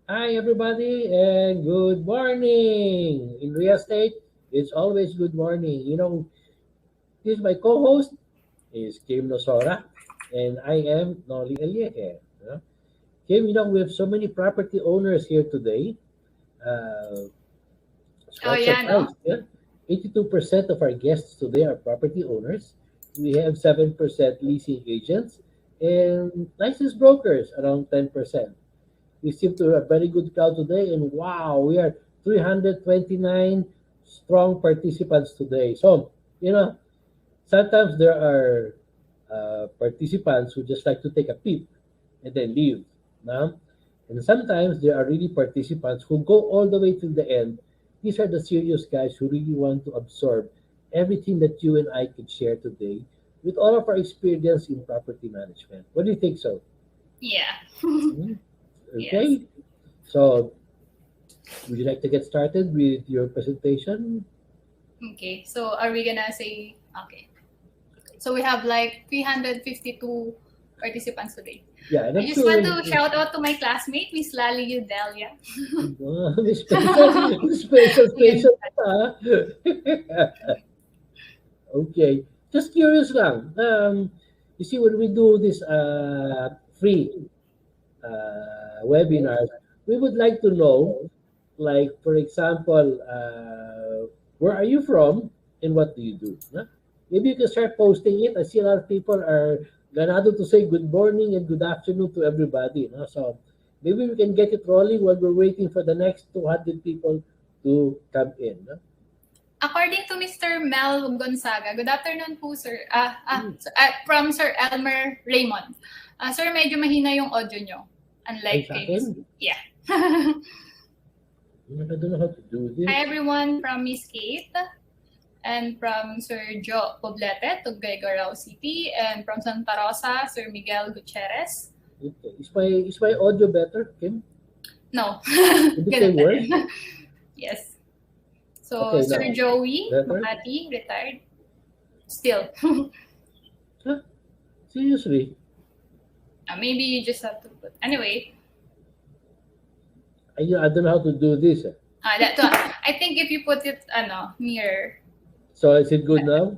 Hi, everybody, and good morning. In real estate, it's always good morning. This is my co-host is Kim Nosora, and I am Noli Elieje. Kim, we have so many property owners here today. Uh, it's Oh quite yeah, no? surprised. Yeah, 82% of our guests today are property owners. We have 7% leasing agents, and licensed brokers around 10%. We seem to have a very good crowd today, and wow, we are 329 strong participants today. So, you know, sometimes there are participants who just like to take a peep and then leave. No? And sometimes there are really participants who go all the way till the end. These are the serious guys who really want to absorb everything that you and I could share today with all of our experience in property management. What do you think so? Yeah. Hmm? Yes. Okay. So, would you like to get started with your presentation? Okay. So are we gonna say okay? So we have like 352 participants today. Yeah, and I I'm just sure want to shout out to my classmate, Miss Lali Udelia. may special, special, Ayan. special pa. Okay. Just curious lang. You see, when we do this free webinars, we would like to know, like, for example, where are you from and what do you do? No? Maybe you can start posting it. I see a lot of people are ganado to say good morning and good afternoon to everybody. No? So maybe we can get it rolling while we're waiting for the next 200 people to come in. No? According to Mr. Mel Gonzaga, good afternoon po, sir. Hmm. From Sir Elmer Raymond. Sir, medyo mahina yung audio nyo. Ay, Unlike sa kay Miss. akin, Yeah. I don't know how to do Hi this. everyone from Miss Kate. And from Sir Joe Poblete, Tuguegarao City, and from Santa Rosa, Sir Miguel Gutierrez. Okay. Is my audio better, Kim? No, Did it say ganun pa worse? rin. Yes. So, Okay, Sir now. Joey Better? Makati, retired. Still. Huh? Seriously? Maybe you just have to put. Anyway, I don't know how to do this. I think if you put it near. So is it good now?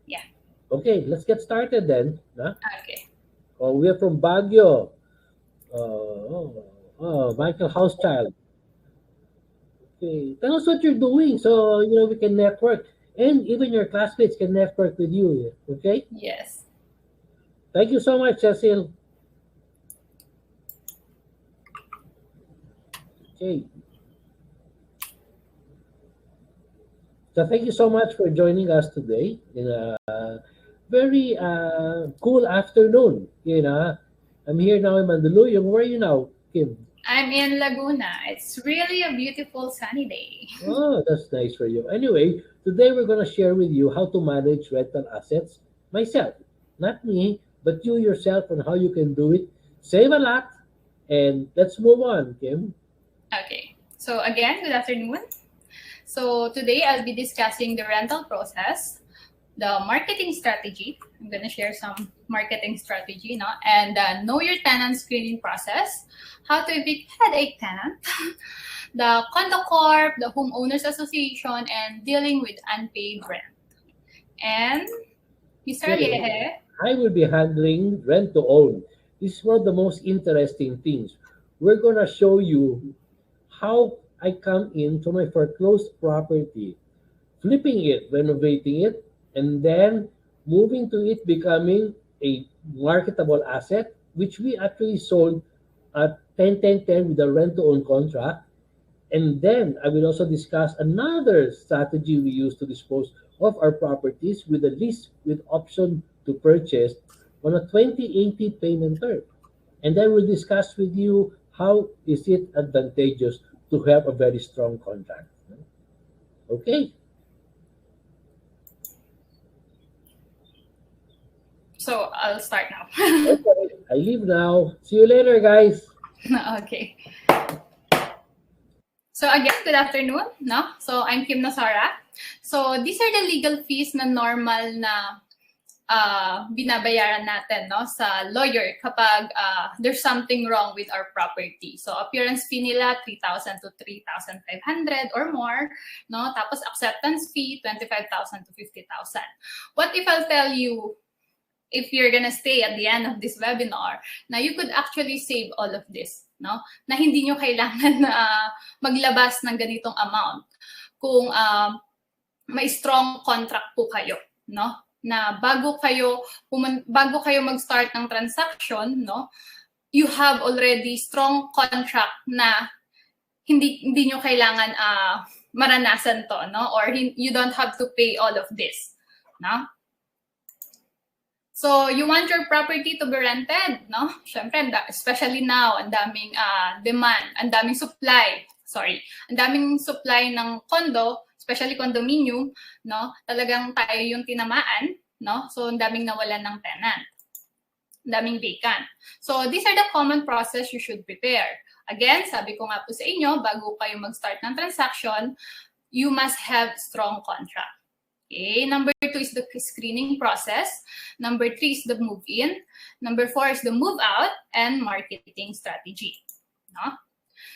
Yeah. Okay, let's get started then. Huh? Okay. Oh, we are from Baguio. Michael Housechild. Okay, tell us what you're doing so we can network, and even your classmates can network with you. Okay, Yes. thank you so much, Cecil. Okay, so thank you so much for joining us today in a very cool afternoon. I'm here now in Mandaluyong. Where are you now, Kim? I'm in Laguna. It's really a beautiful sunny day. Oh, that's nice for you. Anyway, today we're going to share with you how to manage rental assets myself. Not me, but you yourself on how you can do it. Save a lot, and let's move on, Kim. Okay. So again, good afternoon. So today I'll be discussing the rental process, the marketing strategy. I'm going to share some marketing strategy, no? And know your tenant screening process, how to evict headache tenant, the Condo Corp, the Homeowners Association, and dealing with unpaid rent. And Mr. Okay, Lieje, I will be handling rent to own. This is one of the most interesting things. We're going to show you how I come into my foreclosed property, flipping it, renovating it, and then moving to it becoming a marketable asset, which we actually sold at 10-10-10 with a rent-to-own contract. And then I will also discuss another strategy we use to dispose of our properties with a lease with option to purchase on a 2080 payment term. And then we'll discuss with you how is it advantageous to have a very strong contract. Okay. so I'll start now. Okay. I leave now. See you later, guys. Okay. So again, good afternoon, no? So I'm Kim Nasara. So these are the legal fees na normal na binabayaran natin, no, sa lawyer kapag there's something wrong with our property. So appearance fee nila 3,000 to 3,500 or more, no? Tapos acceptance fee 25,000 to 50,000. What if I'll tell you, if you're gonna stay at the end of this webinar, na you could actually save all of this, no? Na hindi nyo kailangan maglabas ng ganitong amount kung may strong contract po kayo, no? Na bago kayo mag-start ng transaction, no? You have already strong contract na hindi nyo kailangan maranasan to, no? Or you don't have to pay all of this, no? So, you want your property to be rented, no? Syempre, especially now, ang daming demand, ang daming supply ng condo, especially condominium, no? Talagang tayo yung tinamaan, no? So, ang daming nawalan ng tenant. Ang daming vacant. So, these are the common process you should prepare. Again, sabi ko nga po sa inyo, bago kayo mag-start ng transaction, you must have strong contract. Okay, number 2 is the screening process. Number 3 is the move-in. Number 4 is the move-out and marketing strategy. No?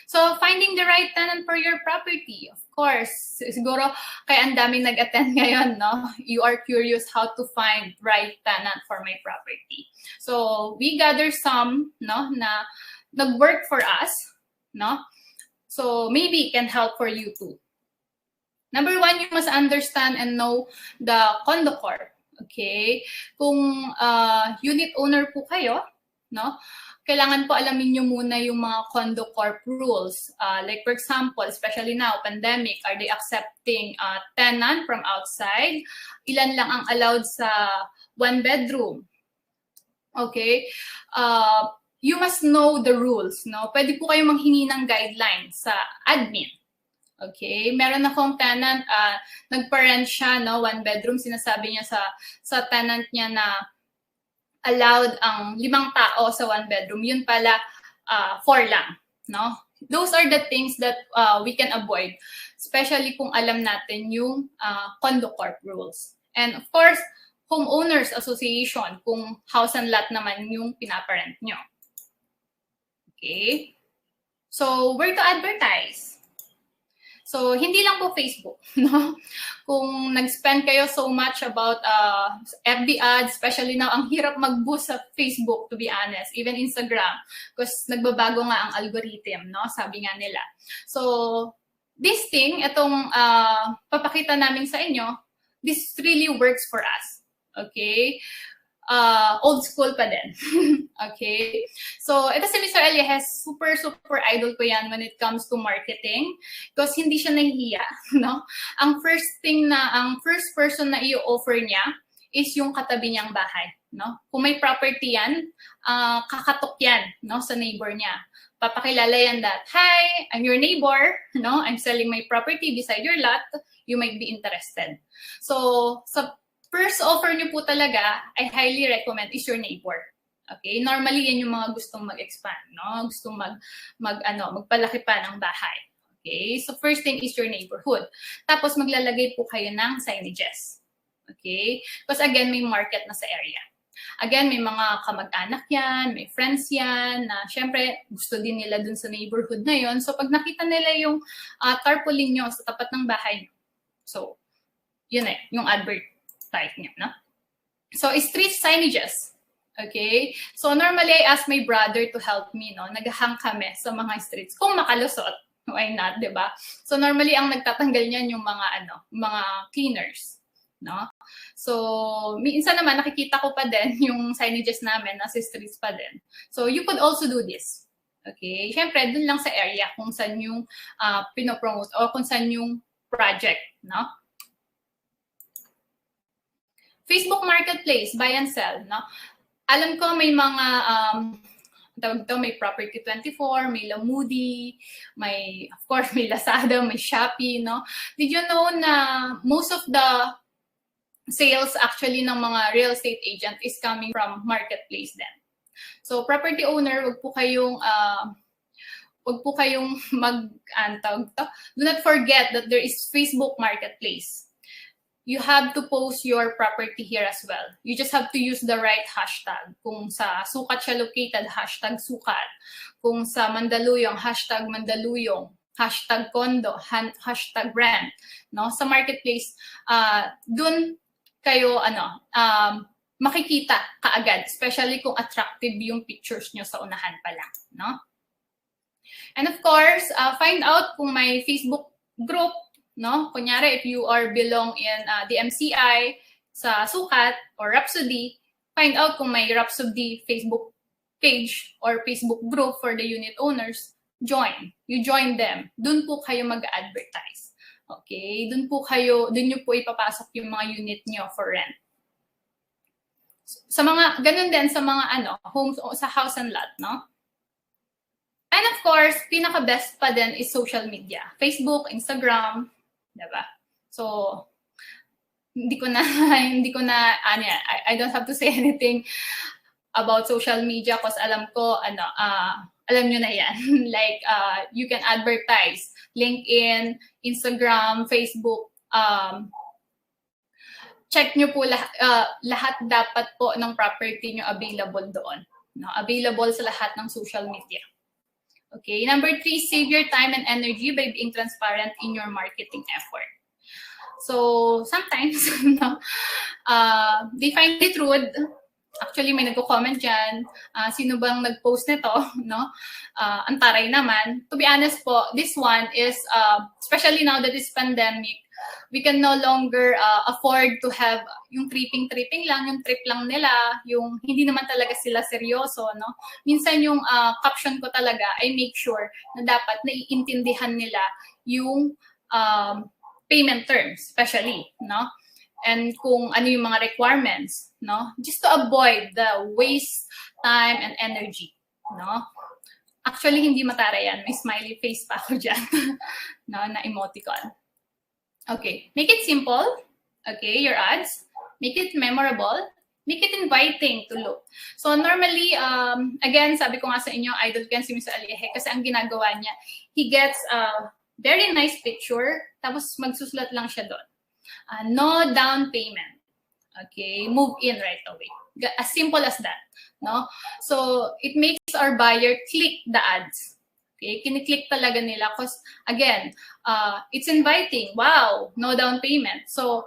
So, finding the right tenant for your property. Of course, siguro kaya ang daming nag-attend ngayon, no? You are curious how to find right tenant for my property. So, we gather some, no, na nag-work for us, no? So, maybe it can help for you too. Number 1, you must understand and know the condo corp. Okay? Kung unit owner po kayo, no? Kailangan po alamin nyo muna yung mga condo corp rules. Like for example, especially now, pandemic, are they accepting tenant from outside? Ilan lang ang allowed sa 1 bedroom? Okay? You must know the rules, no? Pwede po kayong manghingi ng guidelines sa admin. Okay, meron akong tenant, nagpa-rent siya, no, 1 bedroom, sinasabi niya sa tenant niya na allowed ang 5 tao sa 1 bedroom, yun pala 4 lang, no? Those are the things that we can avoid, especially kung alam natin yung condo corp rules. And of course, homeowners association, kung house and lot naman yung pinaparent nyo. Okay, so where to advertise? So, hindi lang po Facebook, no? Kung nag-spend kayo so much about FB ads, especially now, ang hirap mag-boost sa Facebook, to be honest, even Instagram, because nagbabago nga ang algorithm, no? Sabi nga nila. So, this thing, itong papakita namin sa inyo, this really works for us, okay? Old school pa din. Okay? So, ito si Mr. Elias, super idol ko yan when it comes to marketing because hindi siya nahihiya, no? Ang first person na i-offer niya is yung katabi niyang bahay, no? Kung may property yan, kakatok yan, no, sa neighbor niya. Papakilala yan that, hi, I'm your neighbor, no? I'm selling my property beside your lot. You might be interested. So, sa first offer nyo po talaga, I highly recommend is your neighbor. Okay? Normally, yan yung mga gustong mag-expand, no? Gustong magpalaki pa ng bahay. Okay? So, first thing is your neighborhood. Tapos, maglalagay po kayo ng signages. Okay? Because again, may market na sa area. Again, may mga kamag-anak yan, may friends yan, na syempre, gusto din nila dun sa neighborhood na yon. So, pag nakita nila yung tarpaulin nyo sa tapat ng bahay nyo, so, yun yung advert type niya, no? So, street signages. Okay? So, normally, I ask my brother to help me, no? Naghahang kami sa mga streets. Kung makalusot, why not, di ba? So, normally, ang nagtatanggal niyan yung mga cleaners, no? So, minsan naman, nakikita ko pa din yung signages namin, nasa streets pa din. So, you could also do this. Okay? Siyempre, dun lang sa area kung saan yung pinopromote o kung saan yung project, no? Facebook Marketplace, buy and sell, no? Alam ko may mga, may Property 24, may Lamudi, of course, may Lazada, may Shopee, no? Did you know na most of the sales actually ng mga real estate agent is coming from marketplace din? So, property owner, wag po kayong do not forget that there is Facebook Marketplace. you have to post your property here as well. You just have to use the right hashtag. Kung sa sukat siya located, hashtag sukat. Kung sa Mandaluyong, hashtag Mandaluyong. Hashtag condo, hashtag rent. No? Sa marketplace, dun kayo makikita kaagad, especially kung attractive yung pictures nyo sa unahan pa lang. No? And of course, find out kung may Facebook group. No? Kunyari, if you are belong in the MCI sa Sukat or Rhapsody, find out kung may Rhapsody Facebook page or Facebook group for the unit owners, join. You join them. Doon po kayo mag-advertise. Okay? Doon nyo po ipapasok yung mga unit nyo for rent. Sa mga, ganun din sa mga homes, sa house and lot, no? And of course, pinaka-best pa din is social media. Facebook, Instagram, diba? So, I don't have to say anything about social media because alam ko, alam nyo na yan. Like, you can advertise. LinkedIn, Instagram, Facebook, check nyo po lahat dapat po ng property nyo available doon. No? Available sa lahat ng social media. Okay, number 3, save your time and energy by being transparent in your marketing effort. So, sometimes, they find it rude. Actually, may nagko-comment dyan. Sino bang nag-post nito? No? Ang taray naman. To be honest po, this one is, especially now that it's pandemic, we can no longer afford to have yung tripping lang, yung trip lang nila, yung hindi naman talaga sila seryoso, no? Minsan yung caption ko talaga, I make sure na dapat naiintindihan nila yung payment terms, especially, no? And kung ano yung mga requirements, no? Just to avoid the waste time and energy, no? Actually, hindi matara yan. May smiley face pa ako dyan, no? Na emoticon. Okay, make it simple. Okay, your ads. Make it memorable. Make it inviting to look. So normally, again, sabi ko nga sa inyo, idol ko yan si Mr. Alieje kasi ang ginagawa niya, he gets a very nice picture, tapos magsusulat lang siya doon. No down payment. Okay, move in right away. As simple as that. No? So it makes our buyer click the ads. Okay, kiniklik talaga nila because, again, it's inviting. Wow, no down payment. So,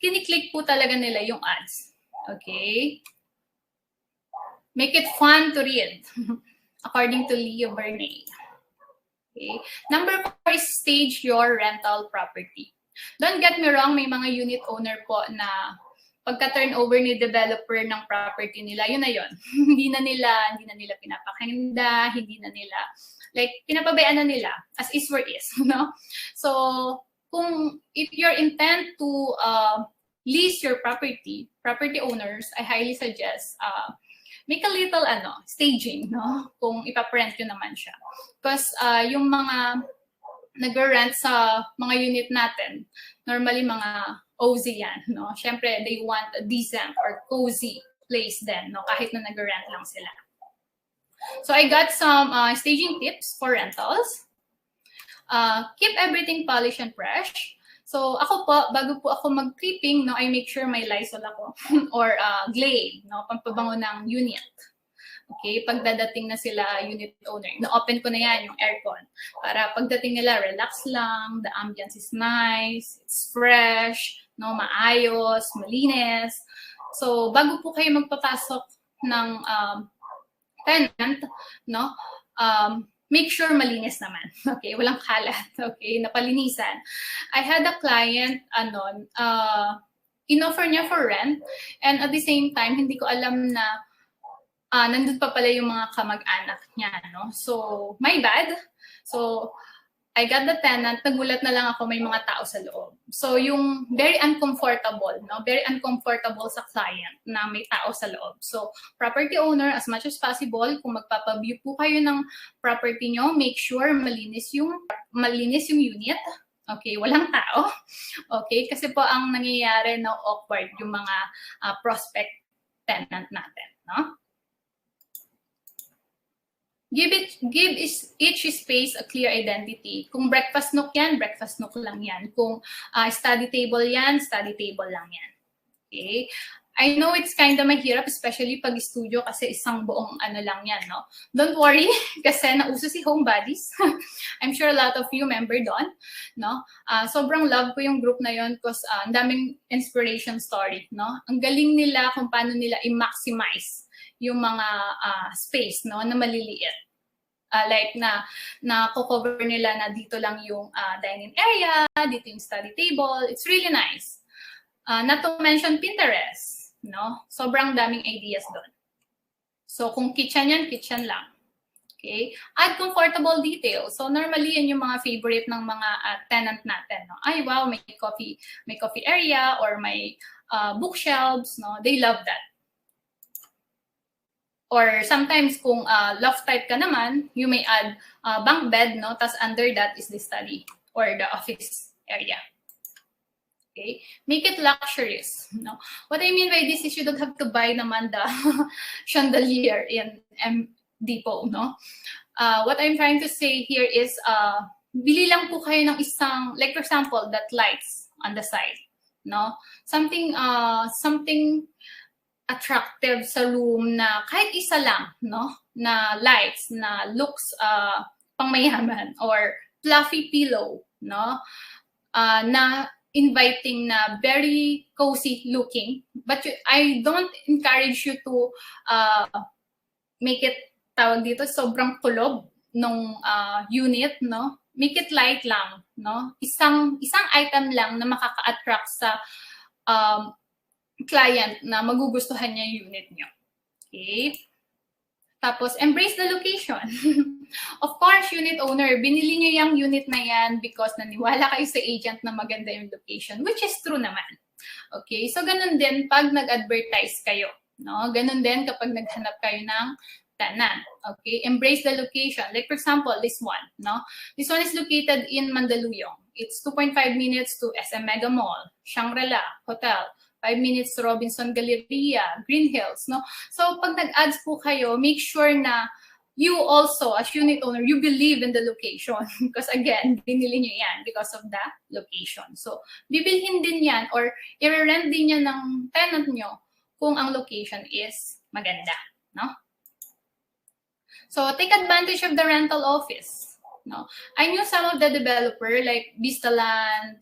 kiniklik po talaga nila yung ads. Okay? Make it fun to read, according to Leo Bernay. Okay? Number 4 is stage your rental property. Don't get me wrong, may mga unit owner po na pagka-turnover ni developer ng property nila, yun na yun. hindi na nila pinapakinggan, hindi na nila, like, pinapabayaan na nila, as is where is, no? So, if your intent to lease your property owners, I highly suggest, make a little, staging, no? Kung ipaprent yun naman siya. Because yung mga nag-rent sa mga unit natin, normally mga OZ yan, no? Siyempre, they want a decent or cozy place then, no? Kahit na nag-rent lang sila. So, I got some staging tips for rentals. Keep everything polished and fresh. So, ako po, bago po ako mag-creeping, no, I make sure may Lysol ako or Glade, no? Pampabango ng unit. Okay, pagdadating na sila unit owner, na-open ko na yan yung aircon. Para pagdating nila, relax lang, the ambience is nice, it's fresh, no, maayos, malinis. So, bago po kayo magpapasok ng tenant, no, make sure malinis naman. Okay, walang kalat. Okay, napalinisan. I had a client, in-offer niya for rent, and at the same time, hindi ko alam na nandun pa pala yung mga kamag-anak niya, no? So, my bad. So, I got the tenant, nagulat na lang ako may mga tao sa loob. So, yung very uncomfortable, no? Very uncomfortable sa client na may tao sa loob. So, property owner, as much as possible, kung magpapaview po kayo ng property nyo, make sure malinis yung unit. Okay, walang tao. Okay, kasi po ang nangyayari na awkward yung mga prospect tenant natin, no? Each space a clear identity. Kung breakfast nook yan, breakfast nook lang yan. Kung study table yan, study table lang yan. Okay? I know it's kind of mahirap, especially pag studio kasi isang buong ano lang yan, no? Don't worry, kasi nauso si Homebodies. I'm sure a lot of you member doon, no? Sobrang love ko yung group na yon because ang daming inspiration story, no? Ang galing nila kung paano nila i-maximize yung mga space, no, na maliliit. Like na cover nila na dito lang yung dining area, dito yung study table. It's really nice. Not to mention Pinterest, no? Sobrang daming ideas doon. So kung kitchen yan, kitchen lang. Okay? Add comfortable details. So normally yan yung mga favorite ng mga tenant natin, no? Ay wow, may coffee area or may bookshelves, no? They love that. Or sometimes kung loft type ka naman, you may add bunk bed, no? Tas under that is the study or the office area. Okay? Make it luxurious, no? What I mean by this is you don't have to buy naman the chandelier in Depot, no? What I'm trying to say here is bili lang po kayo ng isang, like for example, that lights on the side, no? Something attractive sa room na kahit isa lang, no? Na lights, na looks pangmayaman or fluffy pillow, no? Na inviting, na very cozy looking. But I don't encourage you to make it, tawag dito, sobrang kulob nung unit, no? Make it light lang, no? Isang item lang na makaka-attract sa client na magugustuhan niya yung unit niyo. Okay? Tapos, embrace the location. Of course, unit owner, binili niyo yung unit na yan because naniwala kayo sa agent na maganda yung location, which is true naman. Okay? So, ganun din pag nag-advertise kayo. No? Ganun din kapag naghanap kayo ng tenant. Okay? Embrace the location. Like, for example, this one. No? This one is located in Mandaluyong. It's 2.5 minutes to SM Mega Mall, Shangri-La Hotel, 5 minutes to Robinson Galleria, Green Hills, no? So, pag nag-ads po kayo, make sure na you also, as unit owner, you believe in the location. Because again, binili nyo yan because of the location. So, bibilhin din yan or i-rent din yan ng tenant nyo kung ang location is maganda, no? So, take advantage of the rental office. No, I knew some of the developer like Vistaland,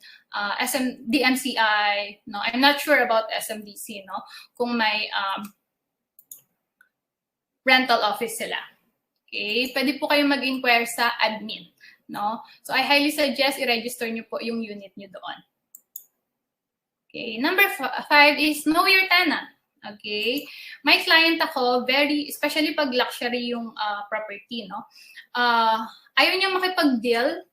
DMCI. No, I'm not sure about SMDC. No, kung may rental office sila. Okay, pwede po kayo mag-inquire sa admin. No, so I highly suggest i-register nyo po yung unit nyo doon. Okay, number 5 is know your tenant. Okay, my client ako especially pag luxury yung property, no. Ayaw niya makipag-deal,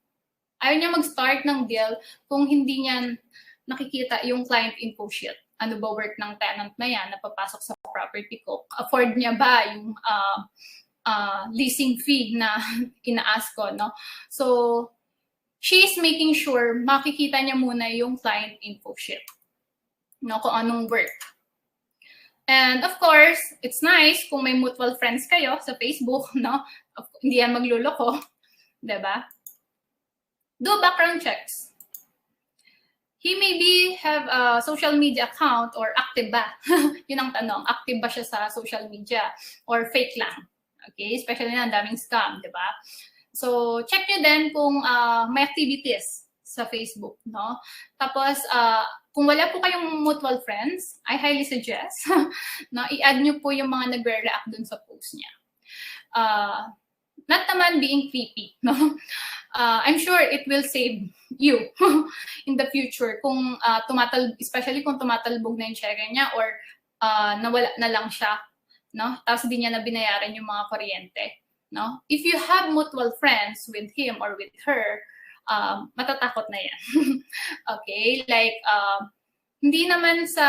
ayaw niya mag-start ng deal kung hindi niya nakikita yung client info sheet. Ano ba work ng tenant na yan na papasok sa property ko? Afford niya ba yung leasing fee na ina-ask ko, no? So, she is making sure makikita niya muna yung client info sheet, no? Kung anong work. And of course, it's nice kung may mutual friends kayo sa Facebook, no? Hindi yan magluloko. Diba? Do background checks. He maybe have a social media account or active ba? Yun ang tanong. Active ba siya sa social media or fake lang? Okay? Especially na ang daming scam, diba? So, check nyo din kung may activities sa Facebook, no? Tapos, kung wala po kayong mutual friends, I highly suggest na i-add nyo po yung mga nagre-react dun sa post niya. Not naman being creepy, no? I'm sure it will save you in the future kung especially kung tumatalbog na yung cheque niya or nawala na lang siya, no? Tapos hindi niya na binayaran yung mga kuryente, no? If you have mutual friends with him or with her, matatakot na yan. Okay? Like, hindi naman sa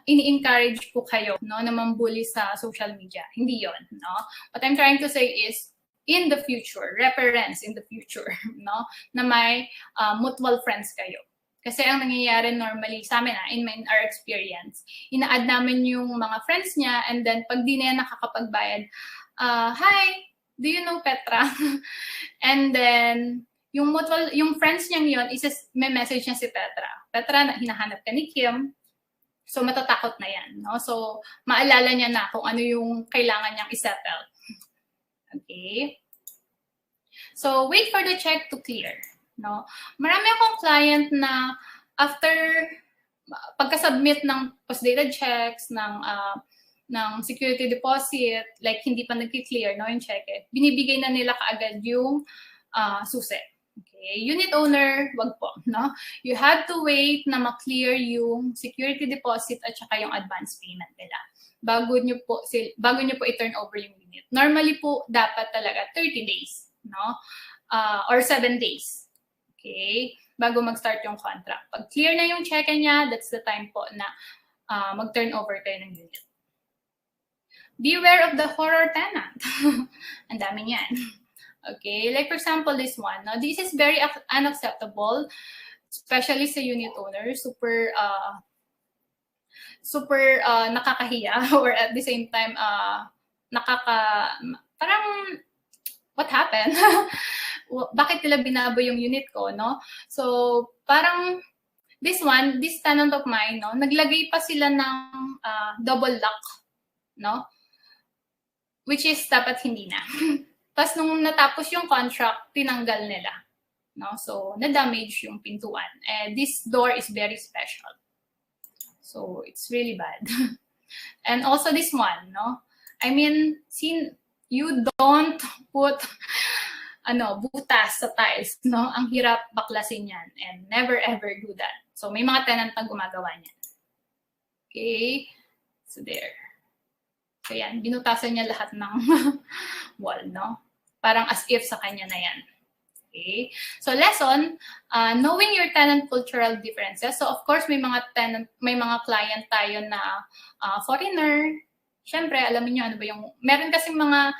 ini-encourage po kayo, no, na mambully sa social media. Hindi yon, no? What I'm trying to say is, in the future, reference in the future, no, na may mutual friends kayo. Kasi ang nangyayari normally sa amin, in our experience, ina-add namin yung mga friends niya and then pag di na yan nakakapagbayad, hi, do you know Petra? And then, yung friends niyang yun, may message niya si Petra. Petra, hinahanap ka ni Kim. So, matatakot na yan. No? So, maalala niya na kung ano yung kailangan niyang isettle. Okay? So, wait for the check to clear. No? Marami akong client na after pagka-submit ng post-dated checks, ng security deposit, like hindi pa nag-clear, no, yung check, binibigay na nila kaagad yung susi. Okay, unit owner, wag po, no? You have to wait na ma-clear yung security deposit at saka yung advance payment nila bago nyo po i-turn over yung unit. Normally po, dapat talaga 30 days, no? Or 7 days. Okay? Bago mag-start yung contract. Pag clear na yung check niya, that's the time po na mag-turn over kayo ng unit. Beware of the horror tenant. Ang dami niyan. Okay, like for example, this one. No? This is very unacceptable, especially sa unit owner. Super nakakahiya or at the same time, parang, what happened? Bakit nila binabo yung unit ko, no? So, parang, this tenant of mine, no, naglagay pa sila ng double lock, no? Which is dapat hindi na. Tapos nung natapos yung contract, tinanggal nila. No? So, na-damage yung pintuan. And this door is very special. So, it's really bad. And also this one, no? I mean, you don't put butas sa tiles, no? Ang hirap baklasin yan. And never ever do that. So, may mga tenant na gumagawa niyan. Okay? So, there. So, yan. Binutasan niya lahat ng wall, no? Parang as if sa kanya na yan. Okay? So, lesson, knowing your tenant cultural differences. So, of course, may mga client tayo na foreigner. Siyempre, alam niyo ano ba yung, meron kasing mga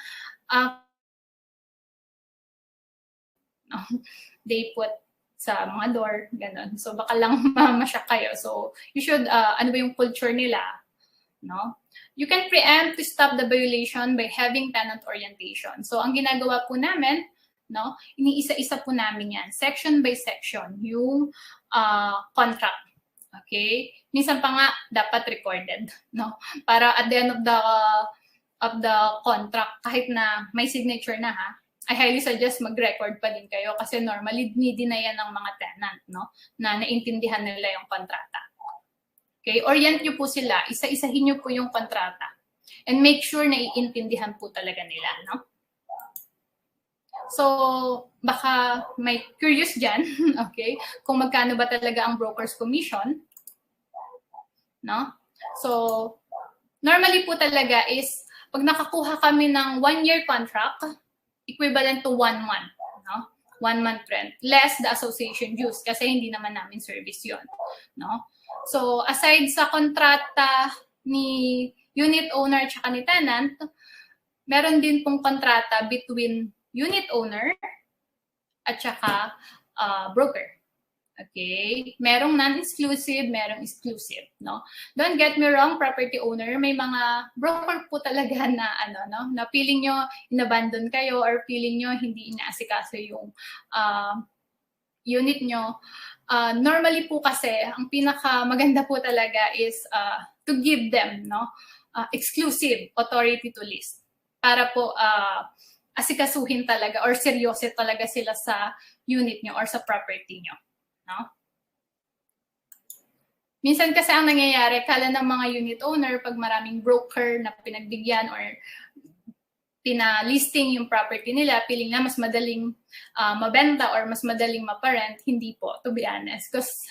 they put sa mga door, ganun. So, baka lang mamasyak kayo. So, you should, ano ba yung culture nila, no? You can preempt to stop the violation by having tenant orientation. So, ang ginagawa po namin, no, iniisa-isa po namin yan, section by section, yung contract. Okay? Minsan pa nga, dapat recorded, no? Para at the end of the contract, kahit na may signature na, ha, I highly suggest mag-record pa din kayo kasi normally, dinidinayan ng mga tenant, no, na naintindihan nila yung kontrata. Okay, orient nyo po sila, isa-isahin nyo po yung kontrata. And make sure na iintindihan po talaga nila, no? So, baka may curious dyan, okay? Kung magkano ba talaga ang broker's commission, no? So, normally po talaga is, pag nakakuha kami ng 1-year contract, equivalent to 1 month, no? 1 month rent, less the association dues, kasi hindi naman namin service yon, no? So, aside sa kontrata ni unit owner at ni tenant, meron din pong kontrata between unit owner at saka broker. Okay? Merong non-exclusive, merong exclusive, no? Don't get me wrong, property owner, may mga broker po talaga na na feeling nyo inabandon kayo or feeling nyo hindi inaasikaso yung unit nyo. Normally po kasi, ang pinaka maganda po talaga is to give them, no, exclusive authority to list para po asikasuhin talaga or seryoso talaga sila sa unit nyo or sa property nyo, no? Minsan kasi ang nangyayari, kala ng mga unit owner pag maraming broker na pinagbigyan or pina-listing yung property nila, feeling na mas madaling mabenta or mas madaling maparent. Hindi po, to be honest. Because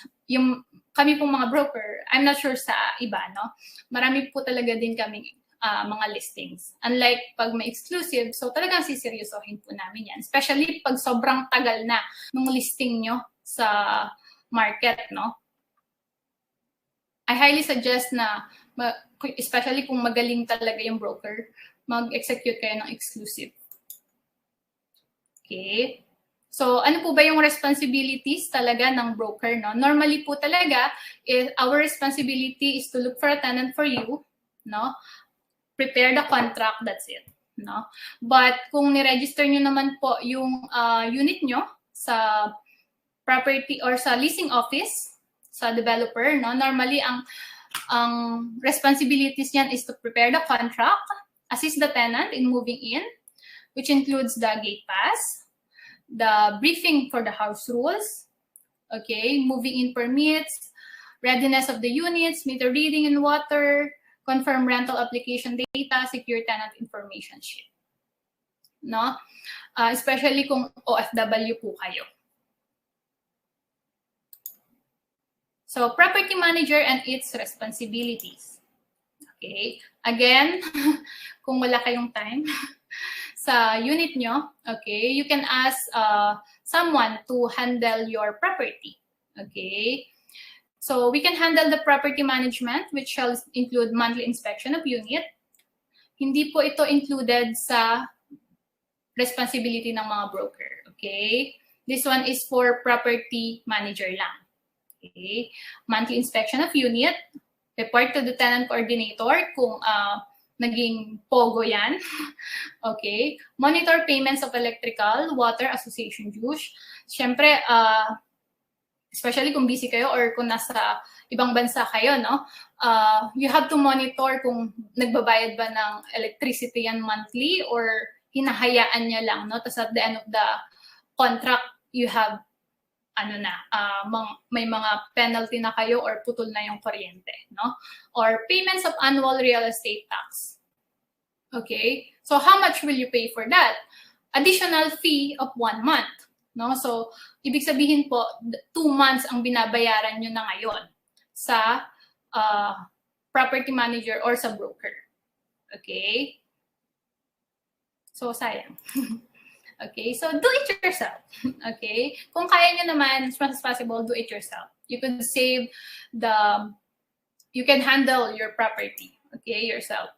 kami pong mga broker, I'm not sure sa iba, no? Marami po talaga din kami mga listings. Unlike pag may exclusive, so talagang siseryosohin po namin yan. Especially pag sobrang tagal na nung listing nyo sa market, no? I highly suggest na, especially kung magaling talaga yung broker, mag-execute kayo ng exclusive. Okay? So, ano po ba yung responsibilities talaga ng broker, no? Normally po talaga, our responsibility is to look for a tenant for you, no? Prepare the contract, that's it. no? But kung ni-register nyo naman po yung unit nyo sa property or sa leasing office, sa developer, no? Normally, ang responsibilities niyan is to prepare the contract, assist the tenant in moving in, which includes the gate pass, the briefing for the house rules, okay, moving in permits, readiness of the units, meter reading and water, confirm rental application data, secure tenant information sheet. No? Especially kung OFW po kayo. So, property manager and its responsibilities. Okay. Again, kung wala kayong time sa unit nyo, okay, you can ask someone to handle your property. Okay. So, we can handle the property management, which shall include monthly inspection of unit. Hindi po ito included sa responsibility ng mga broker. Okay. This one is for property manager lang. Okay. Monthly inspection of unit, report to the tenant coordinator kung naging pogo yan. Okay. Monitor payments of electrical, water, association dues. Siyempre, especially kung busy kayo or kung nasa ibang bansa kayo, no? You have to monitor kung nagbabayad ba ng electricity yan monthly or hinahayaan niya lang, no? Tapos at the end of the contract, you have may mga penalty na kayo or putol na yung kuryente, no? Or payments of annual real estate tax. Okay? So how much will you pay for that? Additional fee of 1 month, no? So ibig sabihin po 2 months ang binabayaran nyo na ngayon sa property manager or sa broker. Okay? So sayang. Okay, so do it yourself. Okay, kung kaya nyo naman, as much as possible, do it yourself. You can you can handle your property, okay, yourself.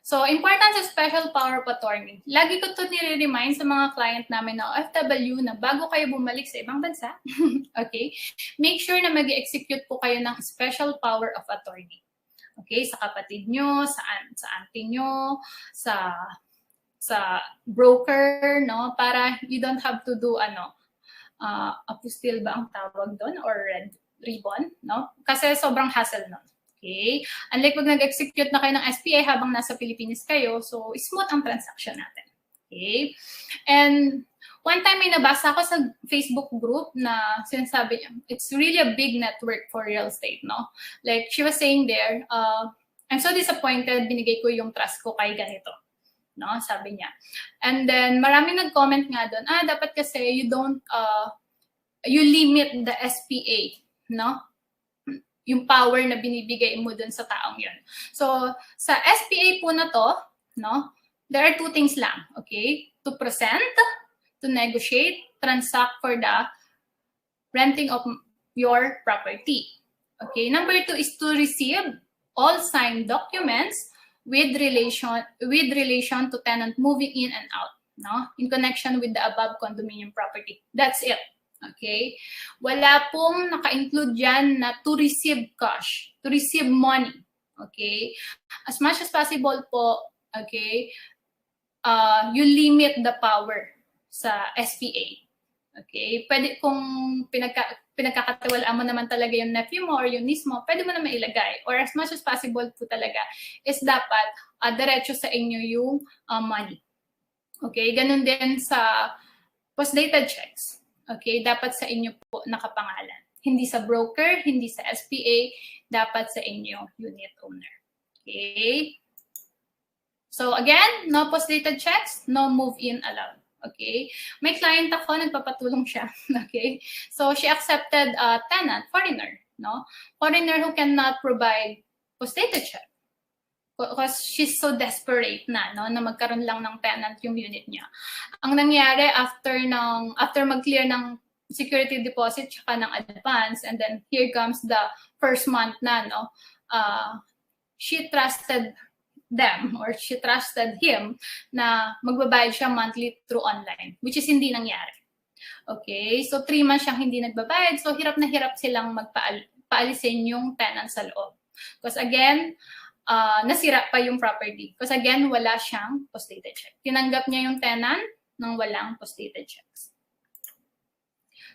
So, importance of special power of attorney. Lagi ko ito nire-remind sa mga client namin na OFW na bago kayo bumalik sa ibang bansa, okay, make sure na mag-execute po kayo ng special power of attorney. Okay, sa kapatid nyo, sa auntie nyo, sa broker, no, para you don't have to do apostille ba ang tawag doon or red ribbon, no, kasi sobrang hassle nun. Okay, unlike pag nag-execute na kayo ng SPA habang nasa Pilipinas kayo, so smooth ang transaction natin. Okay, and one time may nabasa ako sa Facebook group na sinasabi niya, it's really a big network for real estate, no, like she was saying there, I'm so disappointed, binigay ko yung trust ko kay ganito, no, sabi niya. And then maraming nag-comment nga doon, dapat kasi you don't you limit the SPA, no, yung power na binibigay mo doon sa taong yun. So sa SPA po na to, no, there are 2 things lang, okay, to present, to negotiate, transact for the renting of your property. Okay, number 2 is to receive all signed documents with relation to tenant moving in and out, no? In connection with the above condominium property. That's it. Okay? Wala pong naka-include dyan na to receive cash, to receive money. Okay? As much as possible po, okay, you limit the power sa SPA. Okay? Pwede kung pinagkakatiwalaan mo naman talaga yung nephew mo or yung niece mo, pwede mo naman ilagay. Or as much as possible po talaga is dapat diretso sa inyo yung money. Okay? Ganun din sa post-dated checks. Okay? Dapat sa inyo po nakapangalan. Hindi sa broker, hindi sa SPA, dapat sa inyo unit owner. Okay? So again, no post-dated checks, no move-in allowed. Okay? May client ako, nagpapatulong siya. Okay? So, she accepted a tenant, foreigner, no? Foreigner who cannot provide post-dated check. Because she's so desperate na, no? Na magkaroon lang ng tenant yung unit niya. Ang nangyari, after mag-clear ng security deposit tsaka ng advance, and then here comes the first month na, no? She trusted them or she trusted him na magbabayad siya monthly through online, which is hindi nangyari. Okay, so 3 months siyang hindi nagbabayad, so hirap na hirap silang paalisin yung tenant sa loob. Because again, nasira pa yung property. Because again, wala siyang post-dated check. Tinanggap niya yung tenant nang walang post-dated checks.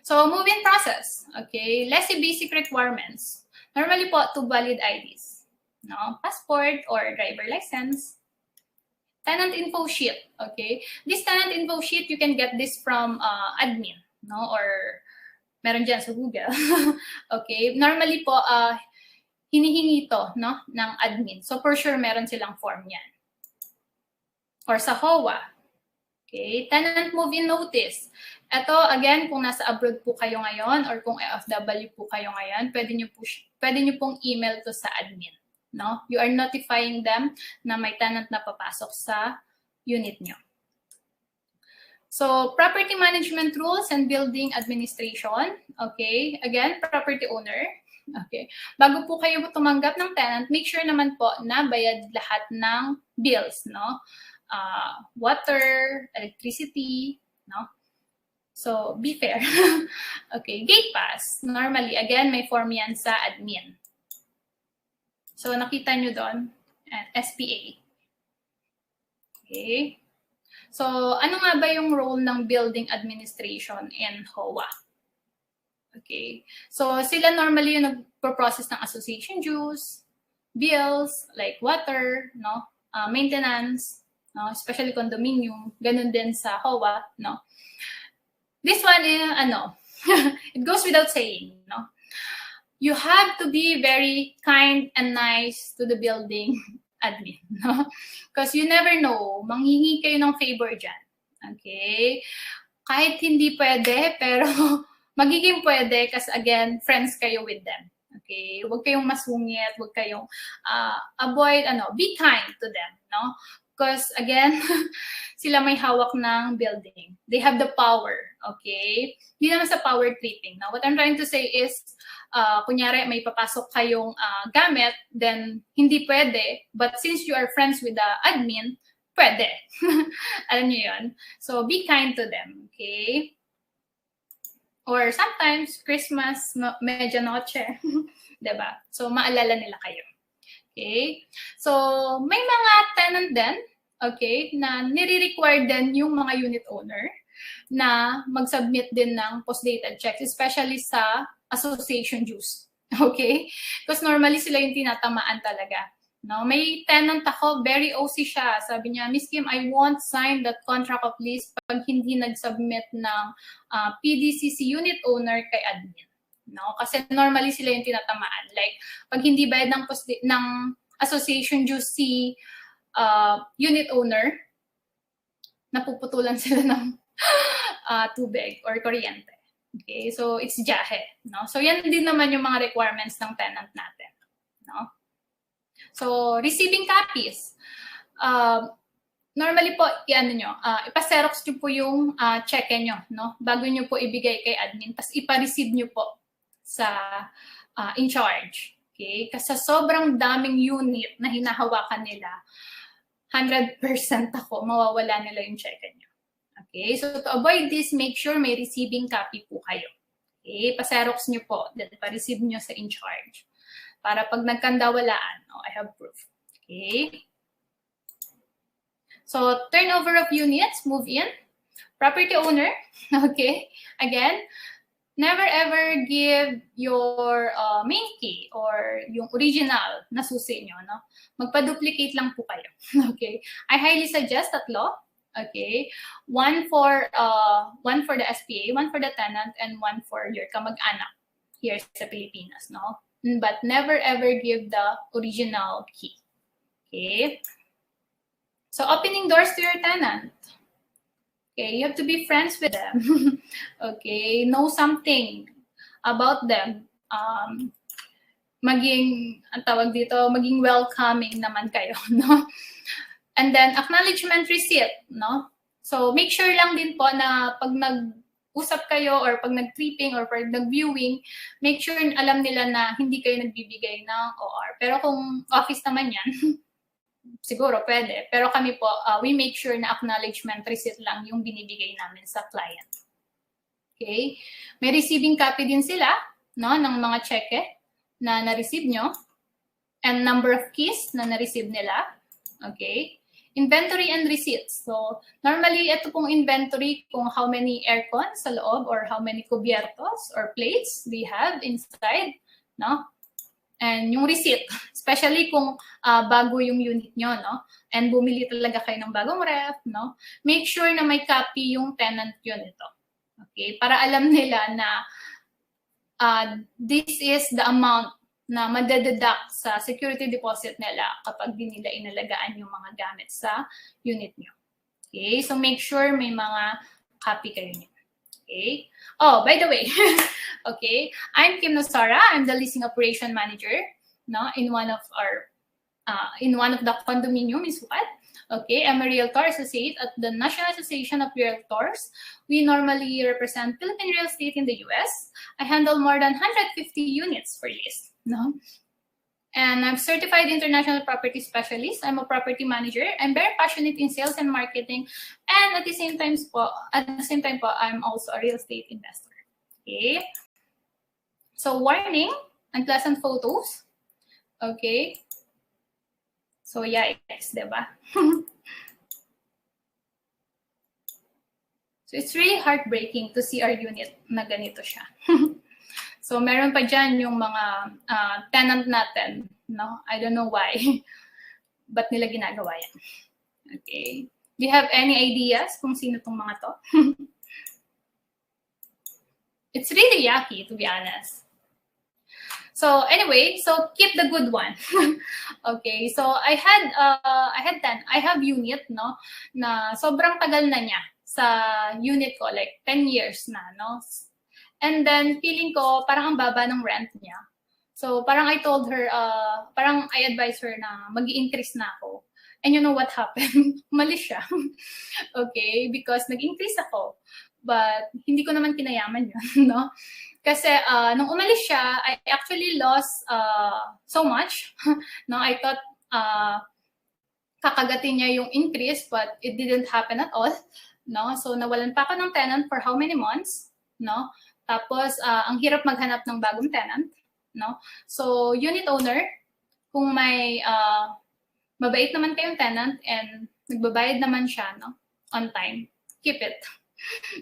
So, move-in process. Okay, lessee basic requirements. Normally po, 2 valid IDs. No? Passport or driver license. Tenant info sheet. Okay, this tenant info sheet, you can get this from admin, no? Or meron dyan sa Google. Okay, normally po, hinihingi to, no, ng admin. So, for sure, meron silang form yan. Or sa HOA. Okay, tenant move-in notice. Ito, again, kung nasa abroad po kayo ngayon or kung OFW po kayo ngayon, pwede nyo pong email to sa admin. No? You are notifying them na may tenant na papasok sa unit nyo. So, property management rules and building administration. Okay, again, property owner. Okay, bago po kayo tumanggap ng tenant, make sure naman po na bayad lahat ng bills, no? Water, electricity, no? So, be fair. Okay, gate pass. Normally, again, may form yan sa admin. So, nakita nyo doon, SPA. Okay. So, ano nga ba yung role ng building administration in HOA? Okay. So, sila normally yung nagpo-process ng association dues, bills, like water, no? Maintenance, no? Especially condominium, ganun din sa HOA, no? This one is, it goes without saying, no? You have to be very kind and nice to the building admin, no? Because you never know, manghingi kayo ng favor dyan, okay? Kahit hindi pwede, pero magiging pwede kasi, again, friends kayo with them. Okay? Huwag kayong masungit, huwag kayong avoid, be kind to them, no? Because, again, sila may hawak ng building. They have the power, okay? Hindi naman sa power tripping. Now, what I'm trying to say is, kunyari, may papasok kayong gamit, then hindi pwede. But since you are friends with the admin, pwede. Alam niyo yun? So, be kind to them, okay? Or sometimes, Christmas, medianoche, diba? So, maalala nila kayo. Okay? So, may mga tenant din, okay, na nire-require din yung mga unit owner na mag-submit din ng post-dated checks, especially sa association dues. Okay? Because normally sila yung tinatamaan talaga. No, may tenant ako, very OC siya. Sabi niya, Miss Kim, I won't sign that contract of lease pag hindi nag-submit ng PDCC unit owner kay admin. No, kasi normally sila yung tinatamaan. Like, pag hindi bayad ng association dues si unit owner, napuputulan sila ng tubig or kuryente. Okay, so it's jahe. No? So yan din naman yung mga requirements ng tenant natin. No? So, receiving copies. Normally po, ipa-xerox nyo po yung cheque nyo, no? Bago nyo po ibigay kay admin, tapos ipa-receive nyo po sa in charge. Okay? Kasi sobrang daming unit na hinahawakan nila, 100% ako, mawawala nila yung cheque nyo. Okay? So, to avoid this, make sure may receiving copy po kayo. Okay? Pa-xerox nyo po, then pa-receive nyo sa in charge. Para pag nagkandawalaan, I have proof. Okay? So, turnover of units, move in. Property owner, okay? Again, never ever give your main key or yung original na susi nyo, no? Magpa-duplicate lang po kayo, okay? I highly suggest tatlo, okay? One for the SPA, one for the tenant, and one for your kamag-anak here sa Pilipinas, no? But never ever give the original key, okay? So, opening doors to your tenant. Okay, you have to be friends with them. Okay, know something about them. Maging welcoming naman kayo, no? And then, acknowledgement receipt, no? So, make sure lang din po na pag nag-usap kayo or pag nag-tripping or pag nag-viewing, make sure alam nila na hindi kayo nagbibigay ng OR. Pero kung office naman yan, siguro pwede. Pero kami po, we make sure na acknowledgement receipt lang yung binibigay namin sa client. Okay? May receiving copy din sila, no, ng mga cheque na na-receive nyo. and number of keys na na-receive nila. Okay? Inventory and receipts. So, normally, ito pong inventory kung how many aircons sa loob or how many cubiertos or plates we have inside, no? And yung receipt, especially kung bago yung unit nyo, no? And bumili talaga kayo ng bagong ref, no? Make sure na may copy yung tenant yun ito. Okay? Para alam nila na this is the amount na madededuct sa security deposit nila kapag di nila inalagaan yung mga gamit sa unit nyo. Okay? So make sure may mga copy kayo niyo. Okay? Oh, by the way, okay, I'm Kim Nosara. I'm the leasing operation manager, no, in one of the condominium in Sukat. Okay, I'm a realtor associate at the National Association of Realtors. We normally represent Philippine real estate in the US. I handle more than 150 units for lease. No? And I'm certified international property specialist. I'm a property manager. I'm very passionate in sales and marketing. And at the same time, I'm also a real estate investor. Okay. So warning, unpleasant photos. Okay. So yikes, diba? So it's really heartbreaking to see our unit na ganito siya. So meron pa dyan yung mga tenant natin, no? I don't know why. Ba't nila ginagawa yan? Okay. Do you have any ideas kung sino tong mga to? It's really yucky, to be honest. So anyway, so keep the good one. Okay, so I have unit, no, na sobrang tagal na niya sa unit ko, like 10 years na, no? And then feeling ko parang ang baba ng rent niya. So parang I told her, parang I advised her na mag-i-increase na ako. And you know what happened? Umalis siya. Okay, because nag-increase ako. But hindi ko naman kinayaman yun, no? Kasi nung umalis siya, I actually lost so much. No, I thought kakagatin niya yung increase, but it didn't happen at all. No, so nawalan pa ako ng tenant for how many months? No, tapos ang hirap maghanap ng bagong tenant. No, so unit owner, kung may mabait naman kayong tenant and nagbabayad naman siya, no, on time, keep it.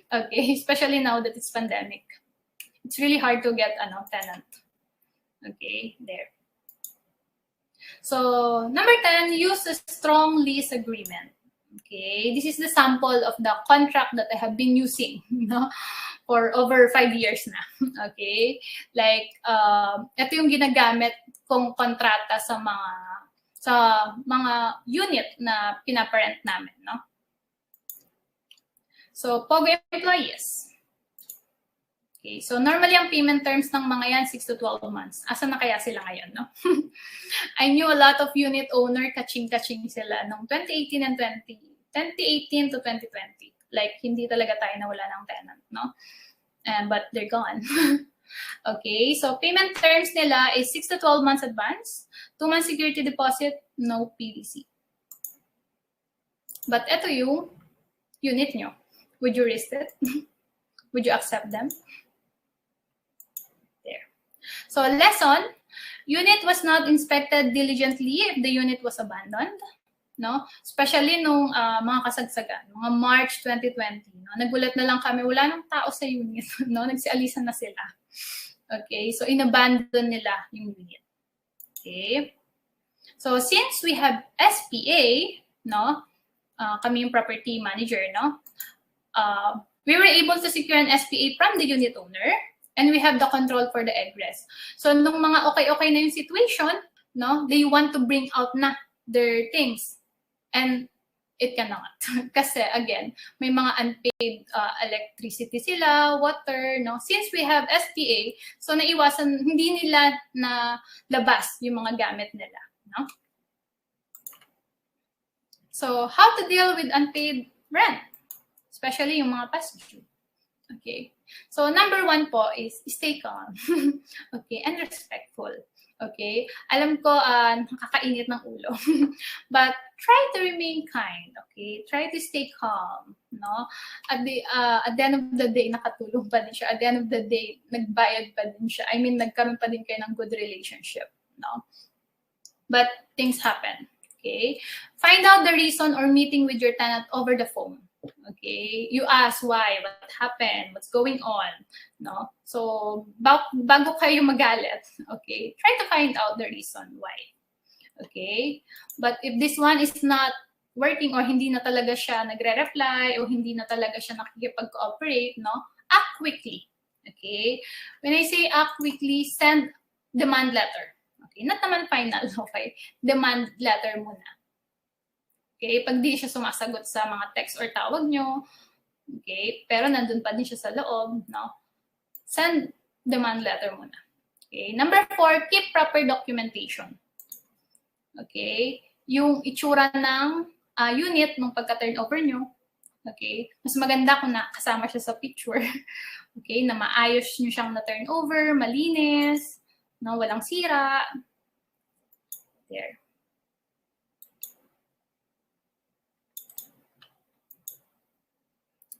Okay, especially now that it's pandemic. It's really hard to get a tenant. Okay, there. So, number 10, use a strong lease agreement. Okay, this is the sample of the contract that I have been using, for over 5 years na. Okay, like, ito yung ginagamit kong kontrata sa mga unit na pinaparent namin, no? So, POGO employees. Okay, so normally ang payment terms ng mga yan 6 to 12 months. Asa na kaya sila ngayon, no? I knew a lot of unit owner kaching-kaching sila nung 2018 to 2020. Like, hindi talaga tayo nawala ng tenant, no? But they're gone. Okay, so payment terms nila is 6 to 12 months advance, 2 months security deposit, no PVC. But eto yung unit nyo. Would you risk it? Would you accept them? There. So lesson, unit was not inspected diligently if the unit was abandoned. No? Especially nung mga kasagsagan, mga March 2020. No? Nagulat na lang kami, wala nang tao sa unit. No? Nagsialisan na sila. Okay, so inabandon nila yung unit. Okay. So since we have SPA, no? Kami yung property manager, no? We were able to secure an SPA from the unit owner, and we have the control for the egress. So nung mga okay na yung situation, no, they want to bring out na their things, and it cannot. Kasi again, may mga unpaid electricity sila, water, no. Since we have SPA, so naiwasan, hindi nila na labas yung mga gamit nila, no. So how to deal with unpaid rent? Especially yung mga past due. Okay. So, number 1 po is stay calm. Okay. And respectful. Okay. Alam ko, nakakainit ng ulo. But, try to remain kind. Okay. Try to stay calm. No? At the end of the day, nakatulong pa din siya. At the end of the day, nagbayad pa din siya. I mean, nagkaroon pa din kayo ng good relationship. No? but things happen. Okay, find out the reason or meeting with your tenant over the phone. Okay, you ask why, what happened, what's going on, no? So bago kayo magalit, okay, try to find out the reason why. Okay, but if this one is not working or hindi na talaga siya nagre-reply o hindi na talaga siya nakikipag-cooperate, no, act quickly. Okay, when I say act quickly, send demand letter. Okay, not naman final, okay, demand letter muna. Okay, pag di siya sumasagot sa mga text or tawag nyo, okay, pero nandun pa din siya sa loob, no, send demand letter muna. Okay, number 4, keep proper documentation. Okay, yung itsura ng unit nung pagka-turnover nyo, okay, mas maganda kung nakasama siya sa picture, okay, na maayos nyo siyang na-turnover, malinis, no, walang sira. There.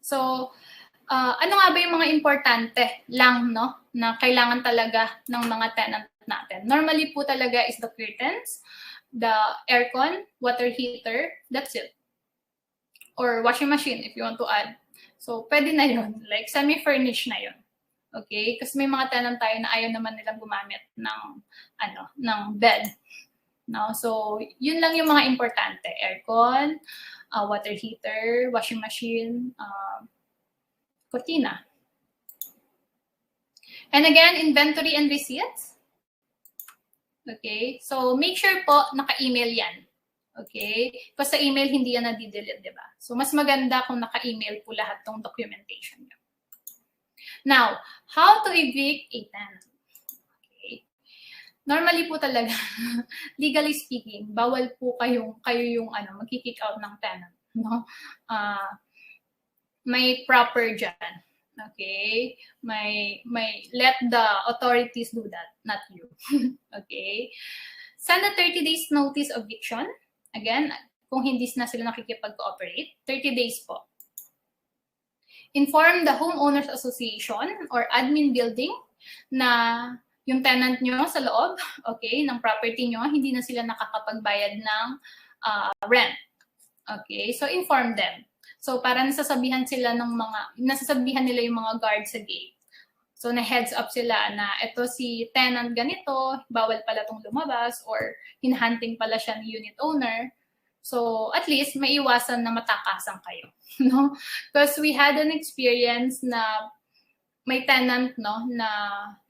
So, ano nga ba yung mga importante lang, no, na kailangan talaga ng mga tenant natin? Normally po talaga is the curtains, the aircon, water heater, that's it. Or washing machine if you want to add. So, pwede na yun. Like, semi-furnished na yun. Okay? Kasi may mga tenant tayo na ayaw naman nilang gumamit ng bed. No? So, yun lang yung mga importante. Aircon, water heater, washing machine, cortina. And again, inventory and receipts. Okay? So, make sure po naka-email yan. Okay? Kasi sa email, hindi yan nadidelete, di ba? So, mas maganda kung naka-email po lahat tong documentation nyo. Now, how to evict a tenant? Okay. Normally po talaga, legally speaking, bawal po kayo yung mag-kick out ng tenant. No? May proper dyan. Okay? May let the authorities do that, not you. Okay? Send a 30 days notice of eviction. Again, kung hindi na sila nakikipag-cooperate, 30 days po. Inform the homeowners association or admin building na yung tenant nyo sa loob, okay, ng property nyo, hindi na sila nakakapagbayad ng rent. Okay, so inform them. So para nasasabihan nila yung mga guard sa gate. So na heads up sila na ito si tenant ganito, bawal pala tong lumabas or hinhunting pala siya ni unit owner. So at least maiwasan na matakasan kayo, no? Because we had an experience na may tenant, no, na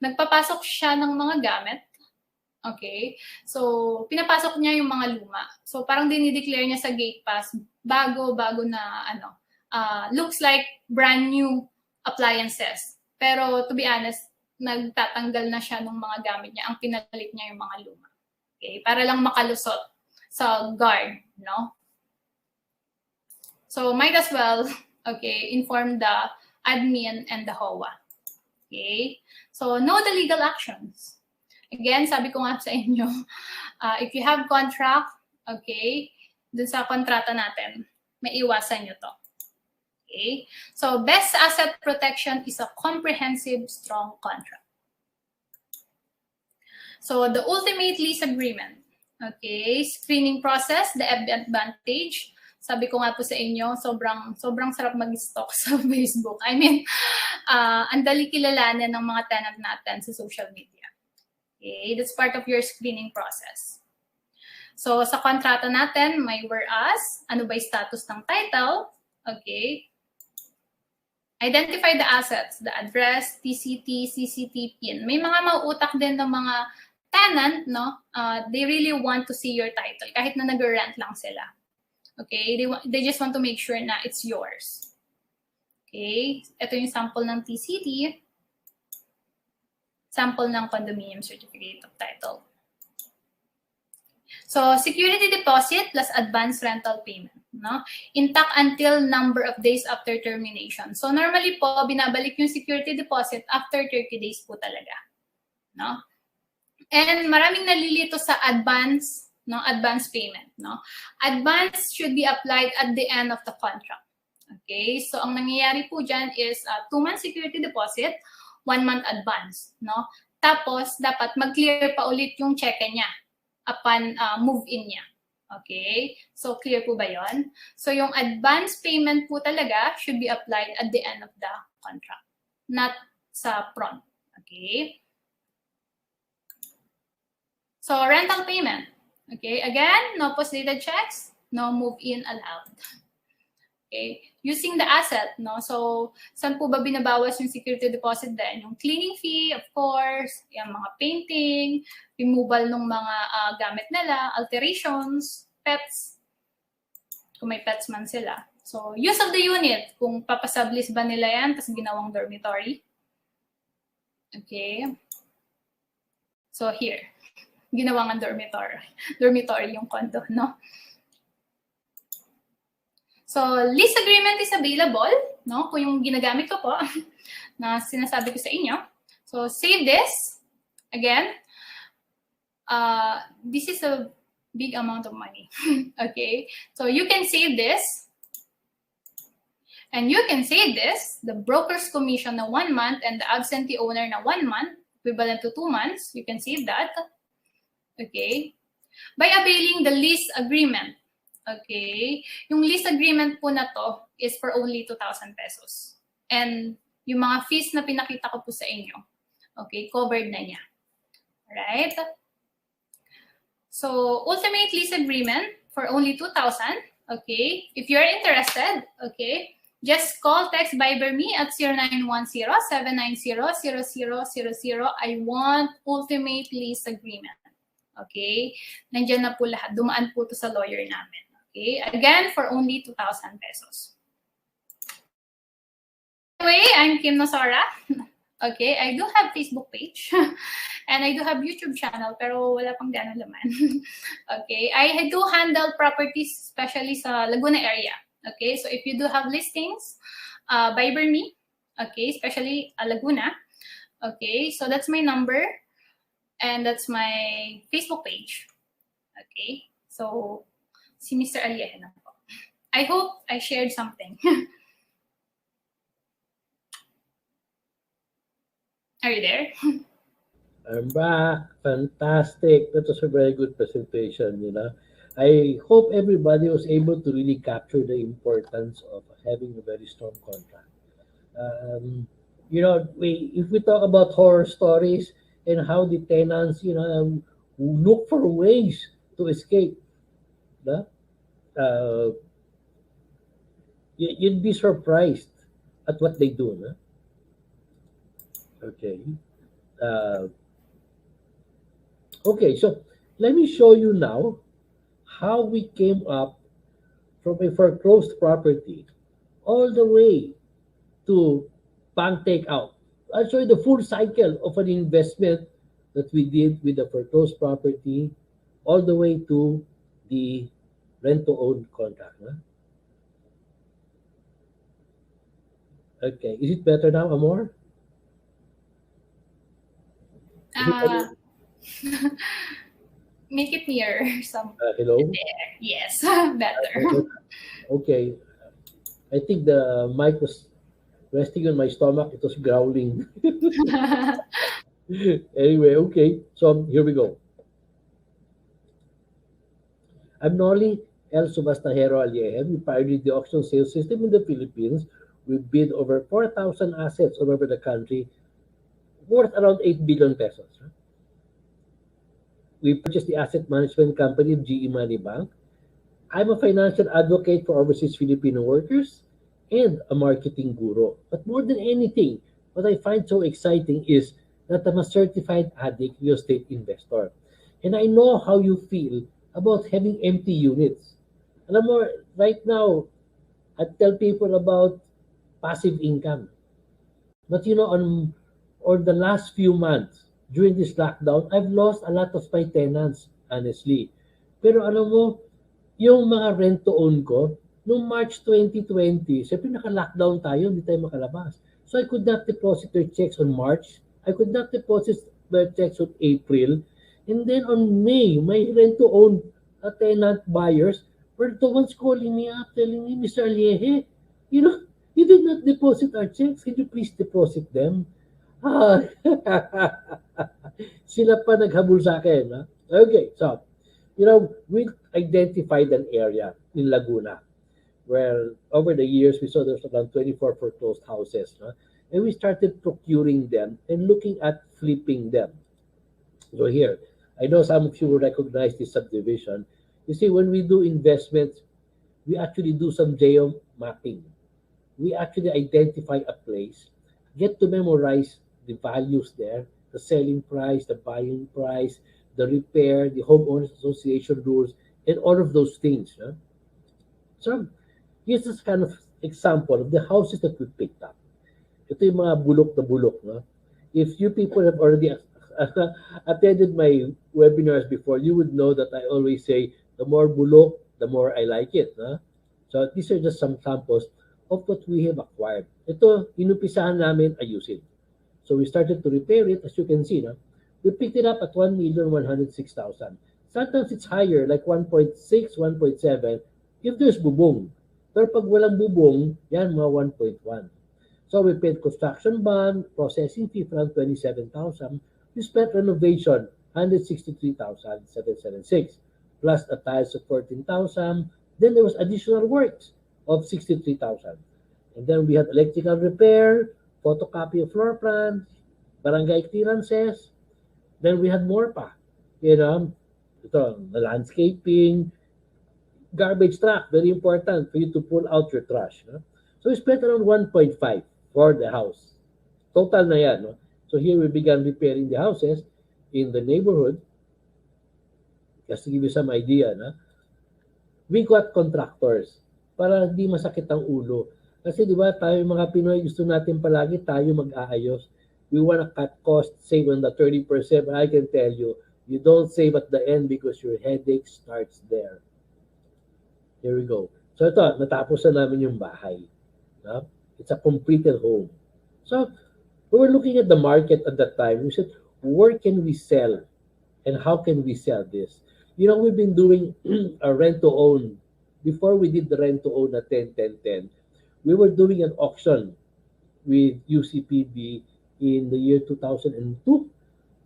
nagpapasok siya ng mga gamit. Okay? So pinapasok niya yung mga luma. So parang dinideclare niya sa gate pass bago na looks like brand new appliances. Pero to be honest, nagtatanggal na siya ng mga gamit niya. Ang pinalit niya yung mga luma. Okay? Para lang makalusot sa guard, no? So might as well, okay, inform the admin and the HOA. Okay? So know the legal actions. Again, sabi ko nga sa inyo, if you have contract, okay, dun sa kontrata natin, may iwasan nyo to. Okay? So best asset protection is a comprehensive, strong contract. So the ultimate lease agreement. Okay, screening process, the advantage. Sabi ko nga po sa inyo, sobrang sarap mag-stalk sa Facebook. I mean, ang dali kilalanin ng mga tenant natin sa social media. Okay, that's part of your screening process. So sa kontrata natin, may whereas, ano ba yung status ng title? Okay. Identify the assets, the address, TCT, CCT, PIN. May mga mauutak din ng mga tenant, no, they really want to see your title kahit na nag-rent lang sila. Okay, they just want to make sure na it's yours. Okay, ito yung sample ng TCT, sample ng condominium certificate of title. So security deposit plus advance rental payment, no, intact until number of days after termination. So normally po binabalik yung security deposit after 30 days po talaga, no. And maraming nalilito sa advance, no, advance payment, no. Advance should be applied at the end of the contract. Okay? So ang nangyayari po diyan is 2-month security deposit, 1 month advance, no. Tapos dapat mag-clear pa ulit yung cheque niya. upon move-in niya. Okay? So, clear po ba yon? So, yung advance payment po talaga should be applied at the end of the contract, not sa front. Okay? So, rental payment. Okay? Again, no post-dated checks, no move-in allowed. Okay? Using the asset, no? So, saan po ba binabawas yung security deposit din? Yung cleaning fee, of course, yung mga painting, removal ng mga gamit nila, alterations, pets, kung may pets man sila. So, use of the unit, kung papasublease ba nila yan, tapos ginawang dormitory. Okay. So, here, ginawang dormitory. Dormitory yung condo, no? So, lease agreement is available, no? Kung yung ginagamit ko po, na sinasabi ko sa inyo. So, save this. Again, this is a big amount of money. Okay? So, you can save this. And you can save this, the broker's commission na 1 month and the absentee owner na 1 month, equivalent to 2 months. You can save that. Okay? By availing the lease agreement. Okay? Yung lease agreement po na to is for only 2,000 pesos. And yung mga fees na pinakita ko po sa inyo, okay, covered na niya. Alright? So, ultimate lease agreement for only 2,000. Okay? If you're interested, okay, just call, text, Viber me at 0910-790-0000. I want ultimate lease agreement. Okay? Nandiyan na po lahat. Dumaan po to sa lawyer namin. Okay? Again, for only 2,000 pesos. Anyway, I'm Kim Nosora. Okay, I do have Facebook page. And I do have YouTube channel, pero wala pang gano'ng laman. Okay, I do handle properties, especially sa Laguna area. Okay, so if you do have listings, Viber me. Okay, especially Laguna. Okay, so that's my number. And that's my Facebook page. Okay, so si Mr. Alieje na po. I hope I shared something. Are you there? I'm back. Fantastic. That was a very good presentation, you know. I hope everybody was able to really capture the importance of having a very strong contract. You know, if we talk about horror stories and how the tenants, you know, look for ways to escape, no? You'd be surprised at what they do, no? Okay. Okay, so let me show you now how we came up from a foreclosed property all the way to bank takeout. I'll show you the full cycle of an investment that we did with the foreclosed property all the way to the rent-to-own contract. Huh? Okay, is it better now, Amor? Make it nearer. Hello? There. Yes, better. Okay. I think the mic was resting on my stomach. It was growling. Anyway, okay. So here we go. I'm Noli El Subastahero Alieje. We pioneered the auction sales system in the Philippines. We bid over 4,000 assets all over the country, worth around 8 billion pesos. We purchased the asset management company of GE Money Bank. I'm a financial advocate for overseas Filipino workers and a marketing guru. But more than anything, what I find so exciting is that I'm a certified addict real estate investor. And I know how you feel about having empty units. Alam mo, right now, I tell people about passive income. But you know, on the last few months, during this lockdown, I've lost a lot of my tenants, honestly. Pero alam mo, yung mga rent-to-own ko, noong March 2020, siyempre naka-lockdown tayo, hindi tayo makalabas. So I could not deposit their checks on March. I could not deposit their checks on April. And then on May, my rent-to-own tenant buyers were the ones calling me up, telling me, Mr. Alieje, you know, you did not deposit our checks. Can you please deposit them? Sila pa naghabol sa akin. Ha? Okay, so We identified an area in Laguna where over the years we saw there's around 24 foreclosed houses, no? And we started procuring them and looking at flipping them. So here, I know some of you will recognize this subdivision. You see, when we do investments, we actually do some geo mapping. We actually identify a place, get to memorize the values there, the selling price, the buying price, the repair, the homeowners association rules, and all of those things. No? So here's this kind of example of the houses that we picked up. Ito yung mga bulok na bulok. No? If you people have already attended my webinars before, you would know that I always say, the more bulok, the more I like it. No? So these are just some samples of what we have acquired. Ito, inumpisahan namin ayusin. So we started to repair it, as you can see. No? We picked it up at 1,106,000. Sometimes it's higher, like 1.6, 1.7, if there's bubong. Pero pag walang bubong, yan mga 1.1. So we paid construction bond, processing fee for around 27,000. We spent renovation, 163,776, plus a tiles of 14,000. Then there was additional works of 63,000. And then we had electrical repair, photocopy of floor plans, barangay clearances. Then we had more pa. Ito, the landscaping, garbage truck, very important for you to pull out your trash. No? So we spent around 1.5 for the house. Total na yan. No? So here we began repairing the houses in the neighborhood. Just to give you some idea, na, we got contractors para hindi masakit ang ulo. Kasi di ba tayo mga Pinoy, gusto natin palagi tayo mag-aayos. We want to cut costs, save on the 30%. But I can tell you, you don't save at the end because your headache starts there. Here we go. So ito, natapos na namin yung bahay. No? It's a completed home. So we were looking at the market at that time. We said, where can we sell? And how can we sell this? We've been doing a rent-to-own. Before we did the rent-to-own at 10-10-10, we were doing an auction with UCPB in the year 2002.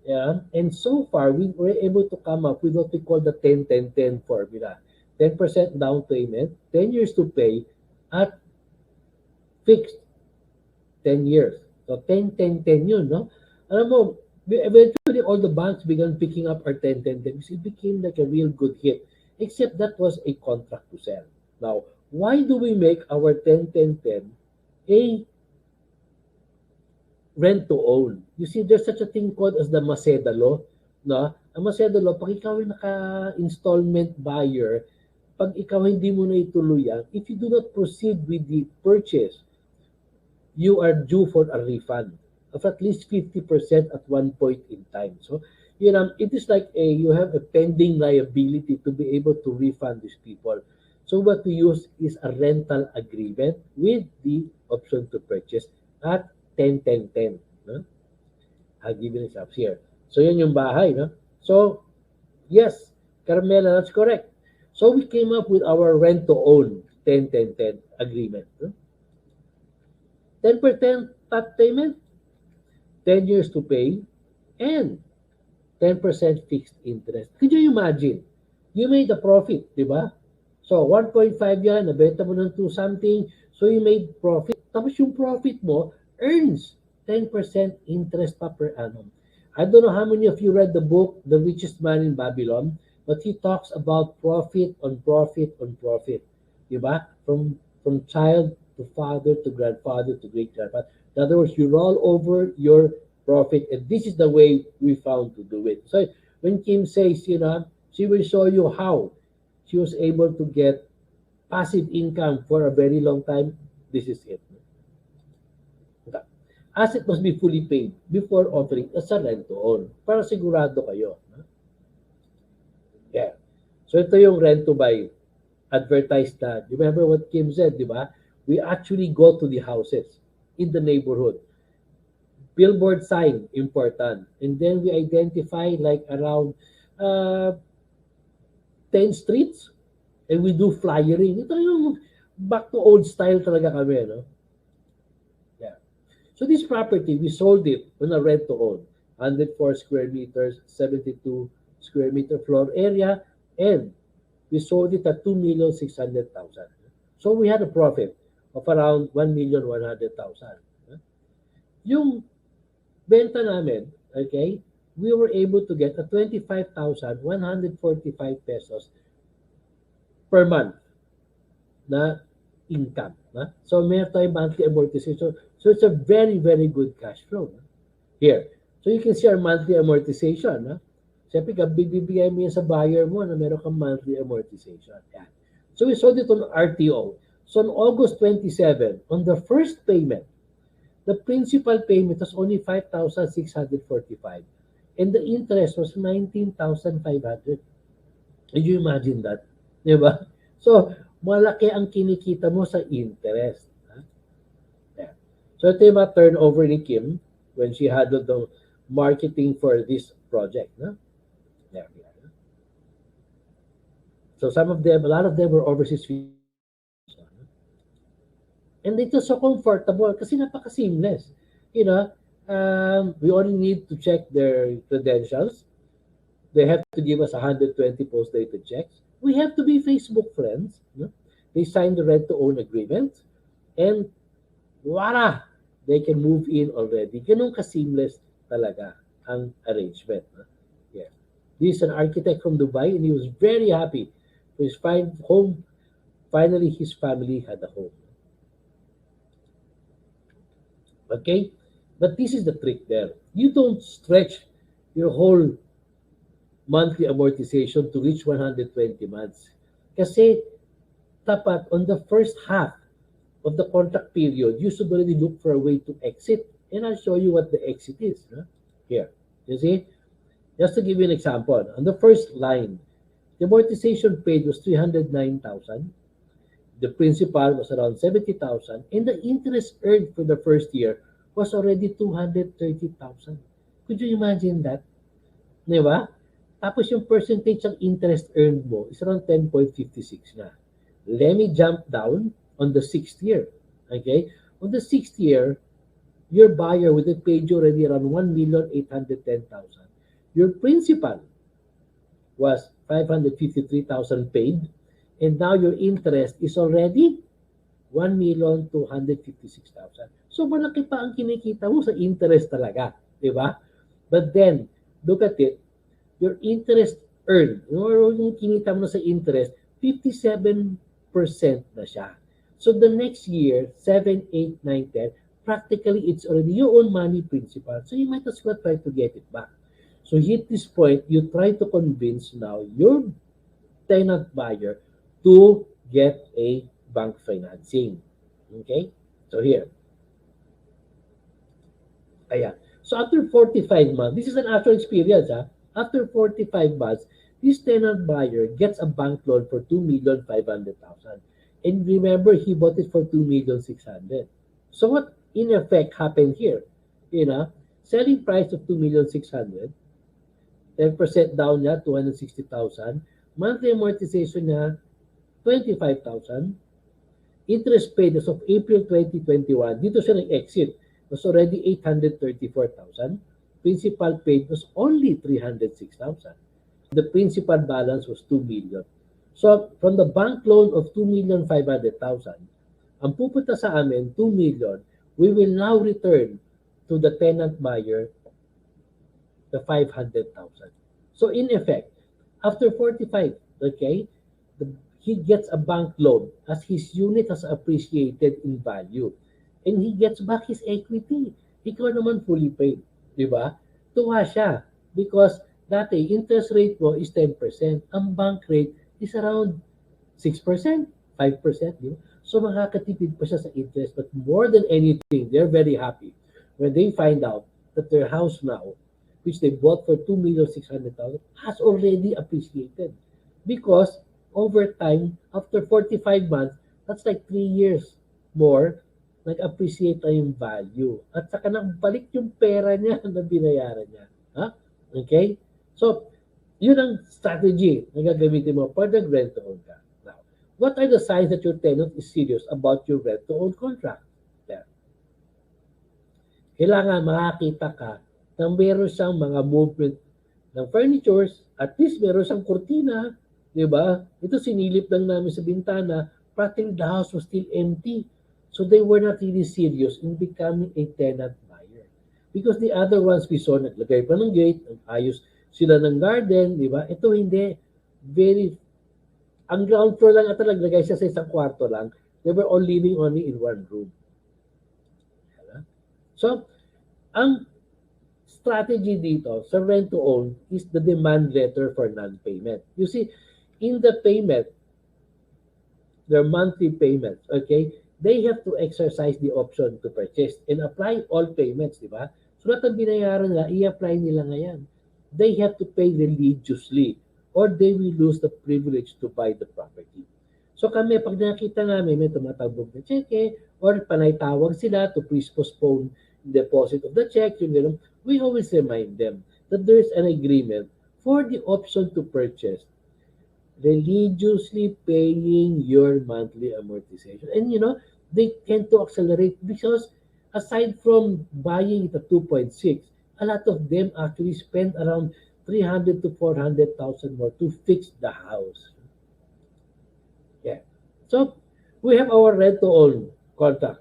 Yeah? And so far, we were able to come up with what we call the 10-10-10 formula. 10% down payment, 10 years to pay, at fixed 10 years. So 10-10-10 yun, no? Alam mo, eventually all the banks began picking up our 10-10-10 because it became like a real good hit. Except that was a contract to sell. Now, why do we make our 10-10-10 a rent to own? You see, there's such a thing called as the Maceda law. No? Ang Maceda law, pag ikaw ay naka-installment buyer, pag ikaw hindi mo na ituloy yan, if you do not proceed with the purchase, you are due for a refund of at least 50% at one point in time. So, it is like you have a pending liability to be able to refund these people. So what we use is a rental agreement with the option to purchase at 10-10-10. No? I'll give you an example here. So yan yung bahay. No? So, yes, Carmela, that's correct. So we came up with our rent-to-own 10-10-10 agreement. No? 10% top payment, 10 years to pay, and 10% fixed interest. Could you imagine? You made a profit, di ba? So, 1.5 yan, nabenta mo ng 2 something, so you made profit. Tapos yung profit mo earns 10% interest pa per annum. I don't know how many of you read the book, The Richest Man in Babylon, but he talks about profit on profit on profit. Di ba? From child to father to grandfather to great-grandfather. In other words, you roll over your profit, and this is the way we found to do it. So when Kim says, she will show you how she was able to get passive income for a very long time, this is it. Okay. Asset must be fully paid before offering as a rent-to-own para sigurado kayo. Yeah. So ito yung rent-to-buy advertised na. Remember what Kim said, di ba? We actually go to the houses in the neighborhood. Billboard sign, important. And then we identify like around 10 streets and we do flyering. Ito yung back to old style talaga kami, no? Yeah. So this property, we sold it on a rent to own. 104 square meters, 72 square meter floor area, And we sold it at 2,600,000. So we had a profit of around 1,100,000. Yung benta namin, okay, we were able to get a 25,145 pesos per month na income. So meron tayong monthly amortization. So it's a very, very good cash flow. Here. So you can see our monthly amortization. Siyempre, bibigay mo yan sa buyer mo na meron kang monthly amortization. Yan. So we sold it on RTO. So on August 27, on the first payment, the principal payment was only 5,645 and the interest was 19,500. Did you imagine that? Diba? So, malaki ang kinikita mo sa interest. Yeah. So, ito yung mga turnover ni Kim when she handled the marketing for this project. There we are. So, some of them, a lot of them were overseas. And it was so comfortable kasi napaka-seamless. We only need to check their credentials. They have to give us 120 post-dated checks. We have to be Facebook friends. They sign the rent-to-own agreement. And voila! They can move in already. Ganun ka-seamless talaga ang arrangement. Yeah. This is an architect from Dubai and he was very happy. His home, finally his family had a home. Okay? But this is the trick there. You don't stretch your whole monthly amortization to reach 120 months. Kasi tapat on the first half of the contract period, you should already look for a way to exit. And I'll show you what the exit is. Here. You see? Just to give you an example. On the first line, the amortization paid was 309,000. The principal was around 70,000. And the interest earned for the first year was already 230,000. Could you imagine that? Diba? Tapos yung percentage ng interest earned mo is around 10.56 na. Let me jump down on the sixth year. Okay? On the sixth year, your buyer would have paid you already around 1,810,000. Your principal was 553,000 paid, and now your interest is already 1,256,000. So malaki pa ang kinikita mo sa interest talaga, di ba? But then, look at it, your interest earned, yung kinita mo sa interest, 57% na siya. So the next year, 7, 8, 9, 10, practically it's already your own money principal. So you might as well try to get it back. So hit this point, you try to convince now your tenant buyer to get a bank financing. Okay? So here. Ayan. So after 45 months, this is an actual experience. After 45 months, this tenant buyer gets a bank loan for 2,500,000. And remember, he bought it for 2,600,000. So what in effect happened here? Selling price of 2,600,000, 10% down niya, 260,000. Monthly amortization niya, 25,000. Interest paid as of April 2021, dito siya nag-exit, was already 834,000. Principal paid was only 306,000. The principal balance was 2 million. So, from the bank loan of 2,500,000, ang pupunta sa amin, 2 million, we will now return to the tenant buyer the 500,000. So, in effect, after 45, okay, he gets a bank loan as his unit has appreciated in value. And he gets back his equity. Ikaw naman fully paid. Di ba? Tuwa siya. Because dati, interest rate mo is 10%. Ang bank rate is around 6%, 5%. Di ba? So makakatipid pa siya sa interest. But more than anything, they're very happy when they find out that their house now, which they bought for 2,600,000, has already appreciated. Because over time, after 45 months, that's like 3 years more, nag-appreciate na yung value. At saka nang balik yung pera niya na binayaran niya. Okay? So, yun ang strategy na gagamitin mo pag nag-rent-to-own ka. Now, what are the signs that your tenant is serious about your rent-to-own contract? There. Kailangan makakita ka na meron siyang mga movement ng furnitures, at least meron siyang kurtina, Di ba? Ito sinilip lang namin sa bintana, practically the house was still empty. So they were not really serious in becoming a tenant buyer. Because the other ones we saw, naglagay pa ng gate, ayos sila ng garden, di ba? Ito hindi. Very, ang ground floor lang at naglagay siya sa isang kwarto lang. They were all living only in one room. Diba? So, ang strategy dito sa rent to own is the demand letter for non-payment. You see, in the payment, their monthly payments, okay, they have to exercise the option to purchase and apply all payments, di ba? So lahat ng binayaran nila, i-apply nila ngayon. They have to pay religiously or they will lose the privilege to buy the property. So kami, pag nakita namin may tumatabog na cheque or panay-tawag sila to please postpone the deposit of the check, yung gano'n, we always remind them that there's an agreement for the option to purchase religiously paying your monthly amortization. And they tend to accelerate because aside from buying it at 2.6, a lot of them actually spend around 300 to 400,000 more to fix the house. Yeah. So we have our rent to own contract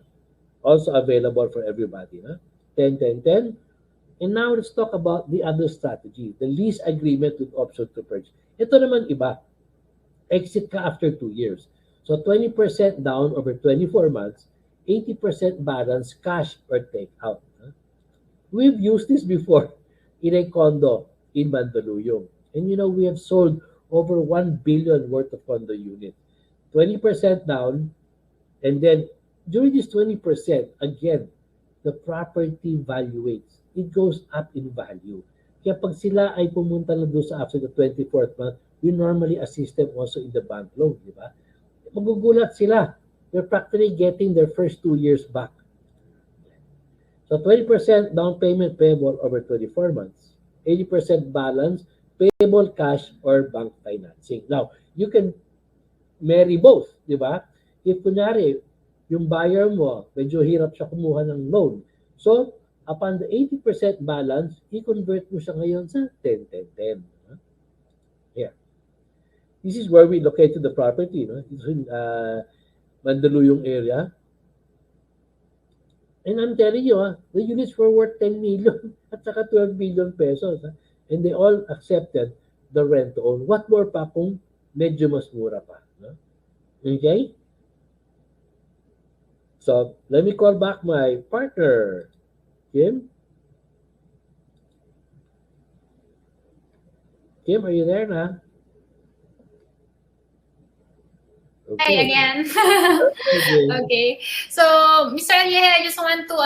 also available for everybody. Huh? 10, 10, 10. And now let's talk about the other strategy, the lease agreement with option to purchase. Ito naman iba. Exit ka after 2 years. So 20% down over 24 months, 80% balance cash or take out. We've used this before in a condo in Mandaluyong. And we have sold over 1 billion worth of condo units. 20% down, and then during this 20%, again, the property valuates. It goes up in value. Kaya pag sila ay pumunta na doon sa after the 24th month, we normally assist them also in the bank loan, di ba? Magugulat sila. They're practically getting their first 2 years back. So 20% down payment payable over 24 months. 80% balance, payable cash or bank financing. Now, you can marry both, di ba? If kunyari, yung buyer mo, medyo hirap siya kumuha ng loan. So, upon the 80% balance, i-convert mo siya ngayon sa 10-10-10. Here. This is where we located the property. It's in Mandaluyong area. And I'm telling you, the units were worth 10 million at saka 12 billion pesos. And they all accepted the rent to own. What more pa kung medyo mas mura pa. Okay? So, let me call back my partner, Kim. Kim, are you there na? Hi again. Okay. So, Mr. Alieje, I just want to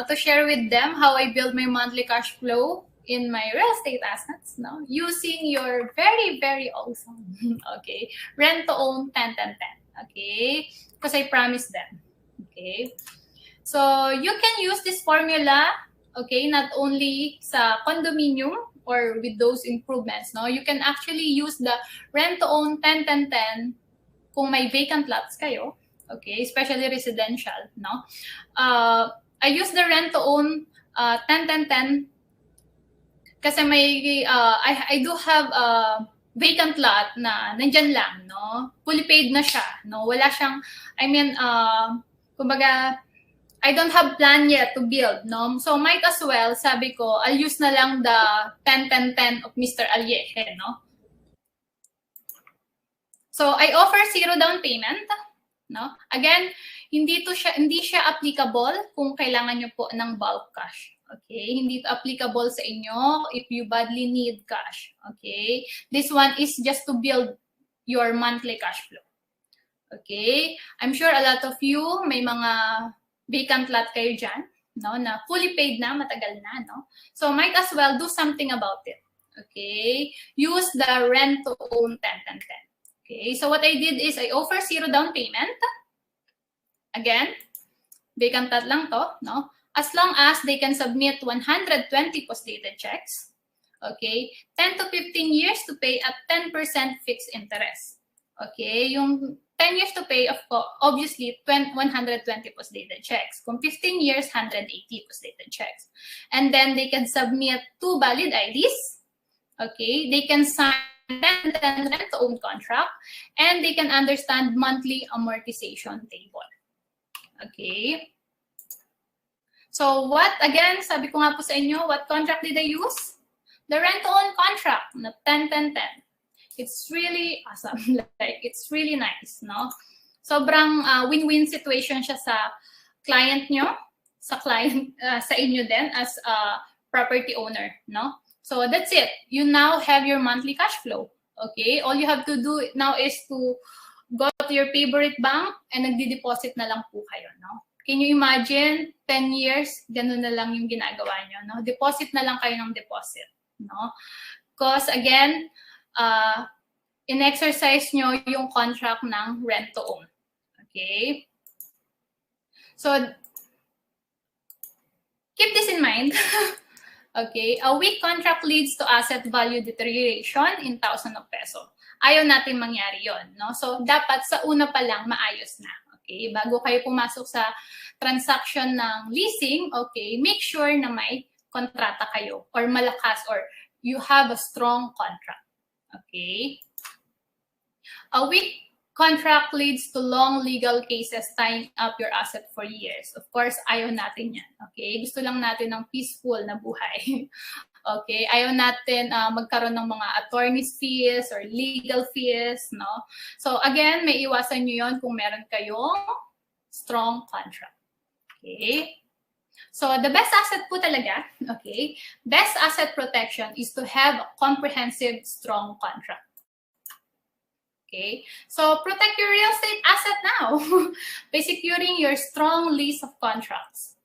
to share with them how I build my monthly cash flow in my real estate assets, using your very, very awesome, okay, rent to own 10-10-10, okay, because I promised them, okay. So, you can use this formula, okay, not only sa condominium or with those improvements, you can actually use the rent to own 10-10-10 kung may vacant lots kayo, okay, especially residential, I use the rent to own 10-10-10 kasi may I do have a vacant lot na nandyan lang, fully paid na siya, wala siyang, kumbaga, I don't have plan yet to build, so might as well, sabi ko, I'll use na lang the 10-10-10 of Mr. Alieje, So I offer zero down payment, Again, hindi siya applicable kung kailangan niyo po ng bulk cash. Okay? Hindi ito applicable sa inyo if you badly need cash. Okay? This one is just to build your monthly cash flow. Okay? I'm sure a lot of you may mga vacant lot kayo dyan, na fully paid na, matagal na, So might as well do something about it. Okay? Use the rent to own 10-10-10. Okay, so what I did is I offer zero down payment. Again, vacant lot lang to, as long as they can submit 120 post-dated checks. Okay, 10 to 15 years to pay at 10% fixed interest. Okay, yung 10 years to pay, obviously, 120 post-dated checks. Kung 15 years, 180 post-dated checks. And then they can submit 2 valid IDs. Okay, they can sign 10 rent-to-own contract, and they can understand monthly amortization table. Okay. So what, again, sabi ko nga po sa inyo, what contract did I use? The rent-to-own contract na 10-10-10. It's really awesome. Like, it's really nice, no? Sobrang win-win situation siya sa client nyo, sa client, sa inyo din as a property owner, no? So that's it. You now have your monthly cash flow. Okay? All you have to do now is to go to your favorite bank and nagdi-deposit na lang po kayo, no? Can you imagine 10 years, ganun na lang yung ginagawa nyo, no? Deposit na lang kayo ng deposit, no? Because again, in-exercise nyo yung contract ng rent-to-own. Okay? So, keep this in mind. Okay? A weak contract leads to asset value deterioration in thousands of pesos. Ayaw natin mangyari yon, no? So, dapat sa una pa lang maayos na. Okay? Bago kayo pumasok sa transaction ng leasing, okay, make sure na may kontrata kayo or malakas or you have a strong contract. Okay? A weak contract leads to long legal cases tying up your asset for years. Of course, ayaw natin yan. Okay? Gusto lang natin ng peaceful na buhay. Okay? Ayaw natin magkaroon ng mga attorney's fees or legal fees, no? So, again, may iwasan nyo yon kung meron kayong strong contract. Okay? So, the best asset po talaga, okay, best asset protection is to have a comprehensive, strong contract. Okay? So, protect your real estate asset now by securing your strong list of contracts.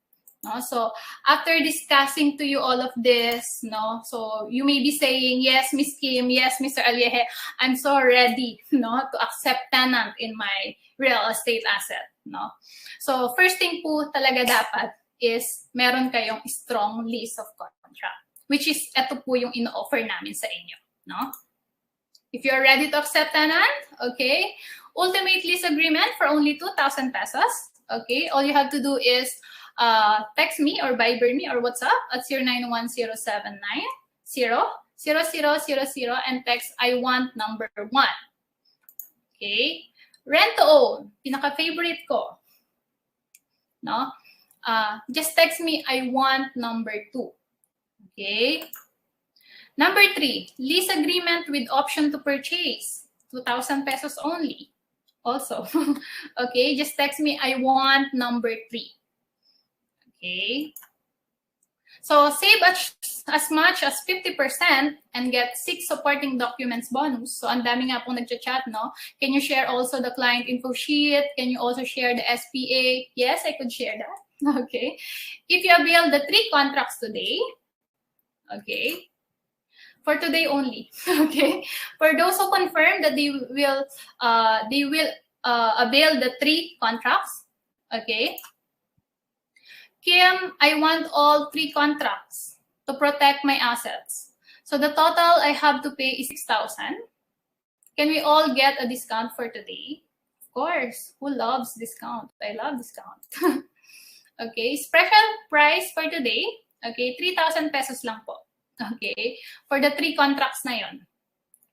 No? So, after discussing to you all of this, no, so you may be saying, yes, Miss Kim, yes, Mr. Alieje, I'm so ready, no, to accept tenant in my real estate asset, no. So, first thing po talaga dapat is meron kayong strong list of contract, which is ito po yung ino-offer namin sa inyo, no. If you're ready to accept tenant, okay, ultimate lease agreement for only 2,000 pesos, okay, all you have to do is text me or Viber me or WhatsApp at 0910790000 and text I want number 1. Okay? Rent to own, pinaka-favorite ko. No? Just text me I want number 2. Okay? Number 3, lease agreement with option to purchase. 2,000 pesos only. Also. Okay? Just text me I want number 3. Okay. So save as much as 50% and get 6 supporting documents bonus. So ang dami nga pong nagchat-chat, no? Can you share also the client info sheet? Can you also share the SPA? Yes, I could share that. Okay. If you avail the 3 contracts today, okay, for today only, okay, for those who confirm that they will avail the 3 contracts, okay, Kim, I want all 3 contracts to protect my assets. So the total I have to pay is 6,000. Can we all get a discount for today? Of course. Who loves discount? I love discount. Okay. Special price for today. Okay. 3,000 pesos lang po. Okay. For the 3 contracts na yon.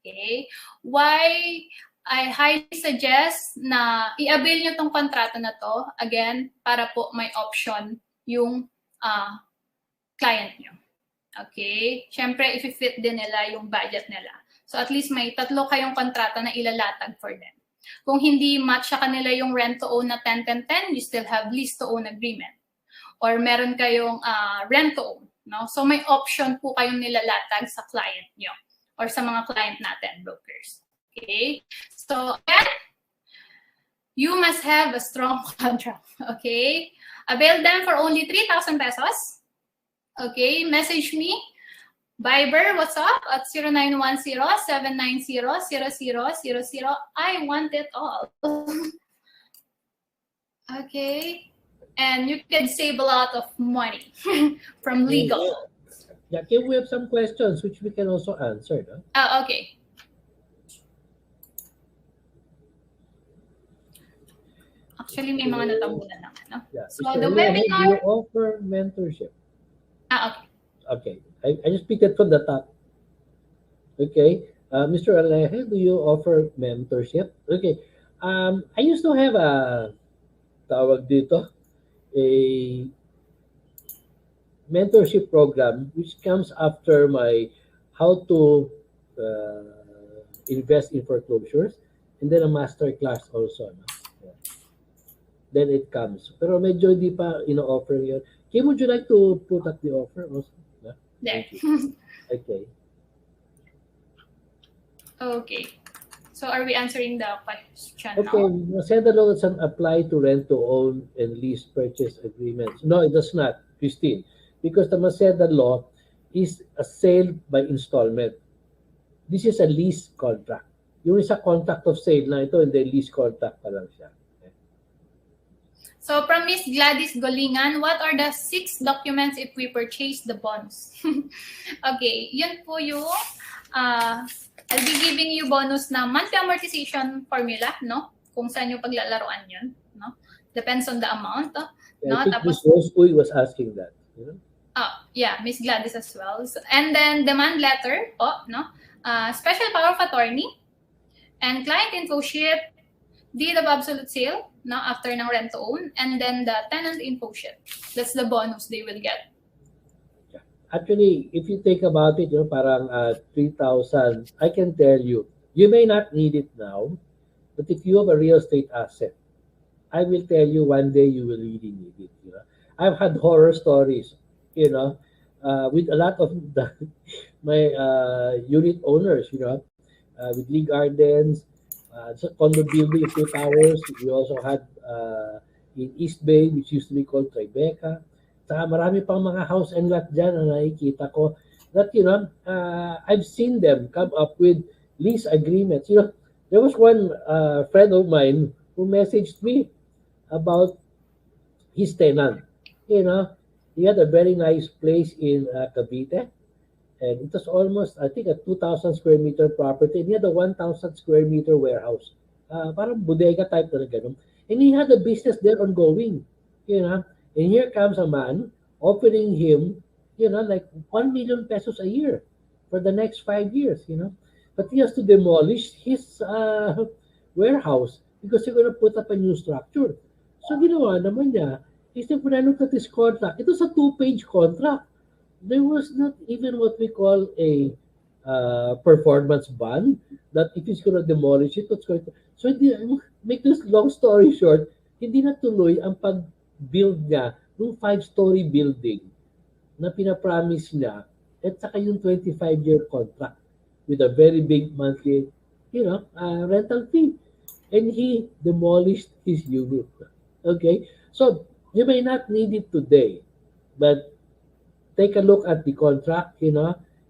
Okay. Why I highly suggest na i-avail nyo tong kontrata na to. Again, para po may option yung client nyo. Okay? Siyempre, if-fit din nila yung budget nila. So, at least may 3 kayong kontrata na ilalatag for them. Kung hindi match sa kanila yung rent-to-own na 10-10-10, you still have lease-to-own agreement. Or meron kayong rent-to-own. No? So, may option po kayong nilalatag sa client nyo or sa mga client natin, brokers. Okay? So, again, you must have a strong contract. Okay? Avail them for only 3,000 pesos. Okay, message me, Viber, WhatsApp at 0910-790-0000. I want it all. Okay, and you can save a lot of money from legal. Yeah, Kim, we have some questions which we can also answer. No? Okay. Actually, may mga natambunan lang. No? Yeah. So, the webinar... Do you offer mentorship? Okay. Okay. I just picked it from the top. Okay. Mr. Aleje, do you offer mentorship? Okay. I used to have a tawag dito, a mentorship program which comes after my how to invest in foreclosures, and then a master class also. No? Yeah. Then it comes. Pero medyo hindi pa ino-offer yun. Kim, would you like to put up the offer also? No? There. Thank you. Okay. Okay. So are we answering the question Okay, now? Maseda law doesn't apply to rent to own and lease purchase agreements. No, it does not, Christine, because the Maseda law is a sale by installment. This is a lease contract. Yung isa contract of sale na ito, hindi lease contract pa lang siya. Okay. So from Miss Gladys Golingan, what are the 6 documents if we purchase the bonds? Okay, yun po yung I'll be giving you bonus na monthly amortization formula, no? Kung saan yung paglalaroan yun, no? Depends on the amount, Yeah, no? I think Tapos, Ms. Rose Uy was asking that. You know? yeah, Miss Gladys as well. So, and then demand letter po, no? Special power of attorney, and client info sheet, deed of absolute sale, no? After ng rent to own, and then the tenant info sheet. That's the bonus they will get. Actually, if you think about it, parang 3,000, I can tell you, you may not need it now, but if you have a real estate asset, I will tell you one day you will really need it. I've had horror stories, with a lot of my unit owners, with Lee Gardens, so condo building, 2 towers. We also had in East Bay, which used to be called Tribeca. Saka marami pang mga house and lot dyan na nakikita ko that, I've seen them come up with lease agreements. There was one friend of mine who messaged me about his tenant. He had a very nice place in Cavite, and it was almost, I think, a 2,000 square meter property. And he had a 1,000 square meter warehouse. Parang bodega type na ganun. And he had a business there ongoing. And here comes a man offering him, like 1 million pesos a year for the next 5 years. But he has to demolish his warehouse because he's going to put up a new structure. So ginawa naman niya, instead when I looked at this contract, it was a 2-page contract. There was not even what we call a performance bond that if he's going to demolish it, what's going to... So, make this long story short, hindi na tuloy ang pag-build niya ng 5-story building na pinapromise niya at saka yung 25-year contract with a very big monthly, rental fee. And he demolished his unit. Okay? So, you may not need it today, but take a look at the contract,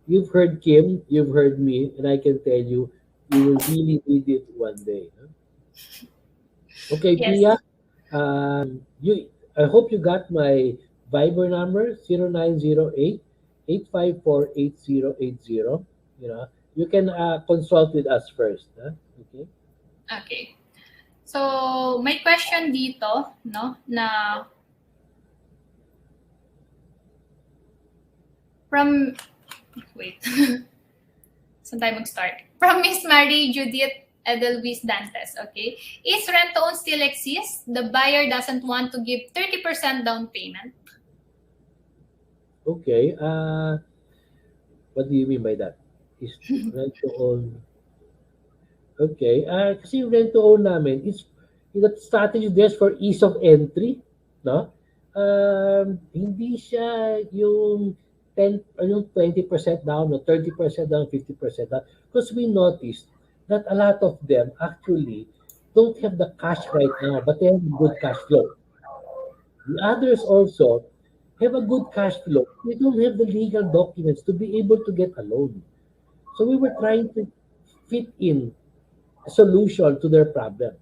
You've heard Kim, you've heard me, and I can tell you, you will really need it one day. Okay, Yes. Pia, I hope you got my Viber number, 0908-854-8080. You can consult with us first. Okay? Okay. So, may question dito, no, na from, wait, saan tayo mag-start? From Miss Marie Judith Edelweiss Dantes, okay? Is rent-to-own still exist? The buyer doesn't want to give 30% down payment. Okay. What do you mean by that? Is rent-to-own... Okay. Kasi yung rent-to-own namin, that strategy there's for ease of entry, no? Hindi siya yung 20% down, or 30% down, 50% down. Because we noticed that a lot of them actually don't have the cash right now, but they have good cash flow. The others also have a good cash flow. They don't have the legal documents to be able to get a loan. So we were trying to fit in a solution to their problem.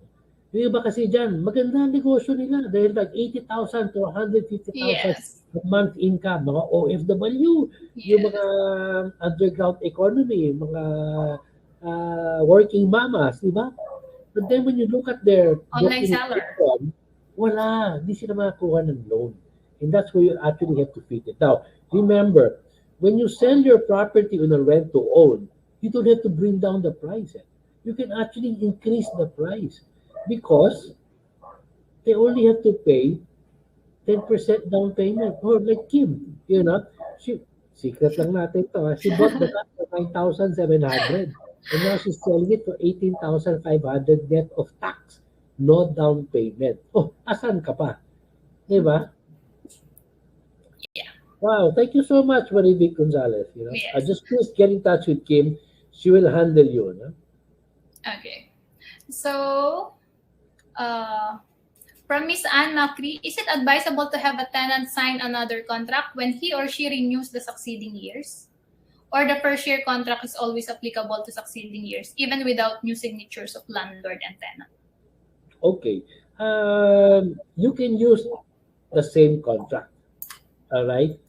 Yung iba kasi dyan, maganda ang negosyo nila. Dahil like 80,000 to 150,000 Yes. a month income, mga OFW, yung mga underground economy, mga working mamas, di ba? But then when you look at their Online seller. income, wala, hindi sila makakuha ng loan. And that's where you actually have to fit it. Now, remember, when you sell your property on a rent to own, you don't have to bring down the price. You can actually increase the price because they only have to pay 10% down payment. Or like Kim, she, secret lang natin to. She bought the car for 9,700 and now she's selling it for 18,500 net of tax. No down payment. Oh, asan ka pa? Diba? Yeah. Wow, thank you so much, Marivic Gonzalez. Yes. Just please get in touch with Kim. She will handle you. No? Okay. So, from Miss Anne Macri, is it advisable to have a tenant sign another contract when he or she renews the succeeding years? Or the first year contract is always applicable to succeeding years, even without new signatures of landlord and tenant? Okay. You can use the same contract. All right.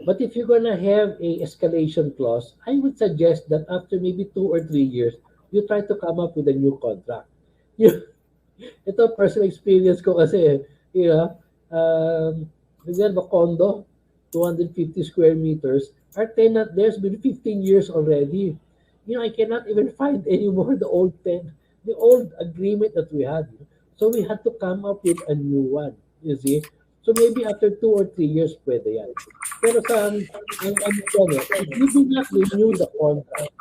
But if you're gonna have a escalation clause, I would suggest that after maybe 2 or 3 years, you try to come up with a new contract. You, ito personal experience ko kasi, you know, we have a condo, 250 square meters. Our tenant there's been 15 years already. I cannot even find anymore the old agreement that we had. So we had to come up with a new one. You see? So maybe after 2 or 3 years, pwede yan. Pero ang ano dyan, if you do not renew the contract,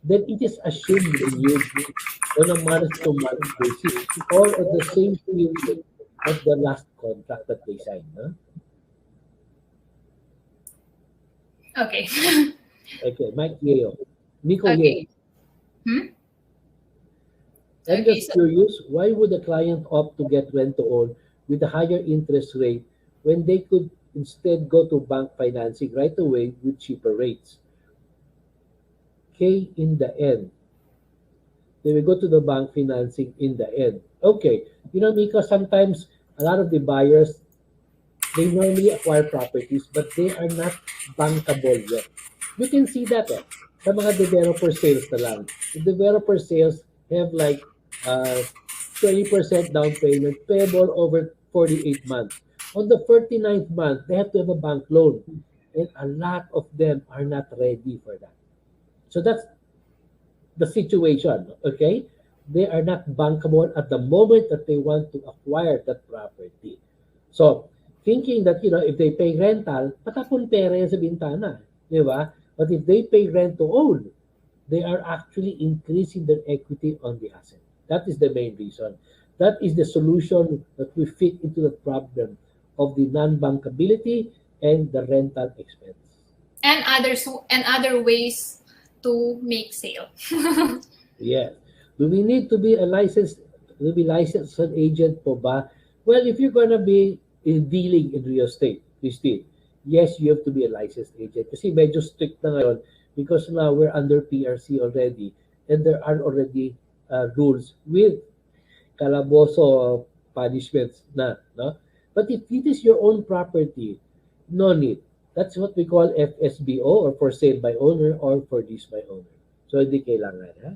then it is assumed renewed on a month-to-month basis or at the same period as the last contract that they signed. Huh? Okay. Okay, Mike Yeo. Nico Yeo. Okay. Hmm? I'm Okay, just so curious, why would the client opt to get rent-to-own with a higher interest rate when they could instead go to bank financing right away with cheaper rates? K in the end. They will go to the bank financing in the end. Okay. Because sometimes a lot of the buyers, they normally acquire properties, but they are not bankable yet. You can see that sa mga developer sales na lang. The developer sales have like 20% down payment payable over 48 months. On the 49th month, they have to have a bank loan. And a lot of them are not ready for that. So that's the situation, okay? They are not bankable at the moment that they want to acquire that property. So, thinking that, if they pay rental, patapon pera yan sa bintana. Di ba? But if they pay rent to own, they are actually increasing their equity on the asset. That is the main reason. That is the solution that we fit into the problem of the non-bankability and the rental expense. and other ways to make sale. Yes. Do we need to be licensed as an agent po ba? Well, if you're gonna be dealing in real estate, Christine, yes, you have to be a licensed agent. Kasi medyo strict na ngayon because now we're under PRC already and there are already rules with calabozo punishments na, no? But if it is your own property, no need. That's what we call FSBO or for sale by owner or for lease by owner. So hindi kailangan, ha?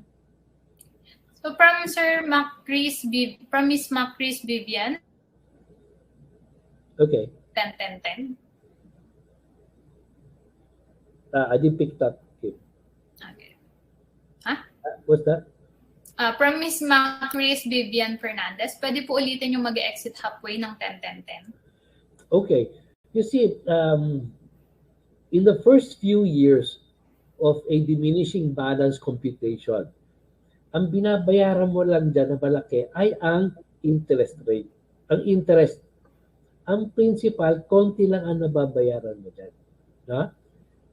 So from Miss Macris Vivian, Okay. 10-10-10. I didn't pick that. Okay. Okay. Huh? What's that? From Miss Macris Vivian Fernandez, pwede po ulitin yung mag-exit halfway ng 10-10-10. Okay. You see, in the first few years of a diminishing balance computation, ang binabayaran mo lang dyan na malaki ay ang interest rate. Ang interest. Ang principal, konti lang ang nababayaran mo dyan. No?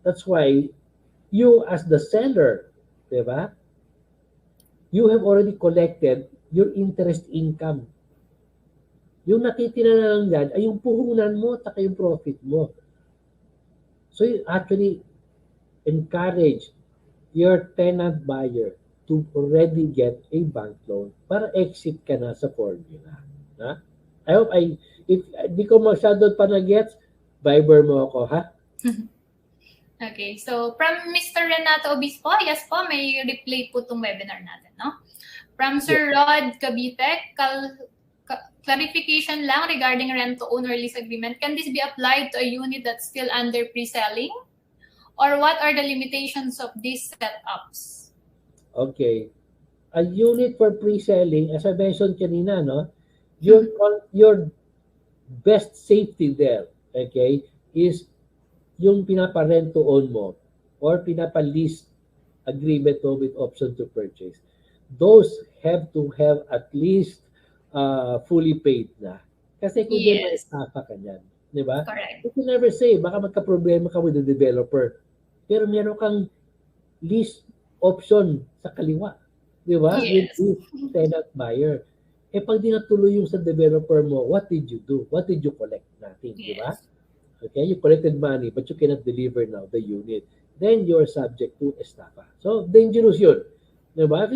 That's why you as the seller, di ba? You have already collected your interest income. Yung natitira na lang dyan ay yung puhunan mo at yung profit mo. So you actually encourage your tenant buyer to already get a bank loan para exit ka na sa formula. Ha? I hope if di ko masyado pa na-gets, Viber mo ako, ha? Okay, so from Mr. Renato Obispo, yes po, may replay po itong webinar natin, no? From Sir Rod Cavite, clarification lang regarding rent-to-own or lease agreement. Can this be applied to a unit that's still under pre-selling? Or what are the limitations of these setups? Okay. A unit for pre-selling, as I mentioned kanina, no, your best safety there, okay, is yung pinapa-rent to own mo or pinapa-lease agreement mo with option to purchase. Those have to have at least fully paid na. Kasi kung di Yes, ma-estafa ka niyan. Di ba? correct. You can never say, baka magka-problema ka with the developer. Pero meron kang lease option sa kaliwa. Di ba? With Yes. this tenant buyer. Eh pag di natuloy yung sa developer mo, what did you do? What did you collect? Nothing. Di ba? Yes. Okay, you collected money but you cannot deliver now the unit. Then you're subject to estafa. So, dangerous yun. Diba?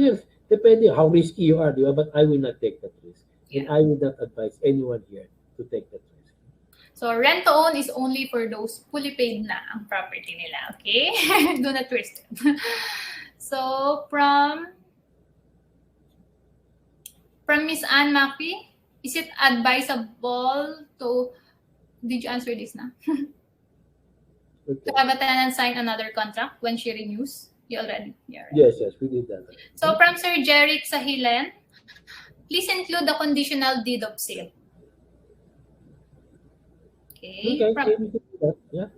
Depending how risky you are, diba? But I will not take that risk. And Yeah. I would not advise anyone here to take that risk. So, rent to own is only for those fully paid na ang property nila. Okay? Do not risk it. So, from Miss Anne Mackey, is it advisable to, did you answer this na? Okay. To have a tenant sign another contract when she renews? You already, yeah, right? Yes, we did that. So, from Sir Jeric Sahilen, please include the conditional deed of sale. Okay. Okay, we can do that. Yeah.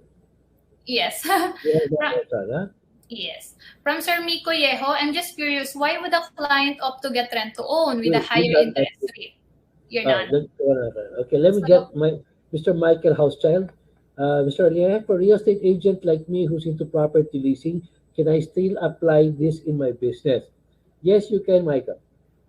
Yes. Yeah, that's all, huh? Yes. From Sir Miko Yeho, I'm just curious, why would a client opt to get rent to own with a Yes, higher that- interest rate? You're done. Okay, let me So- get Mr. Michael Housechild. Mr. Alieh, for real estate agent like me who's into property leasing, can I still apply this in my business? Yes, you can, Michael.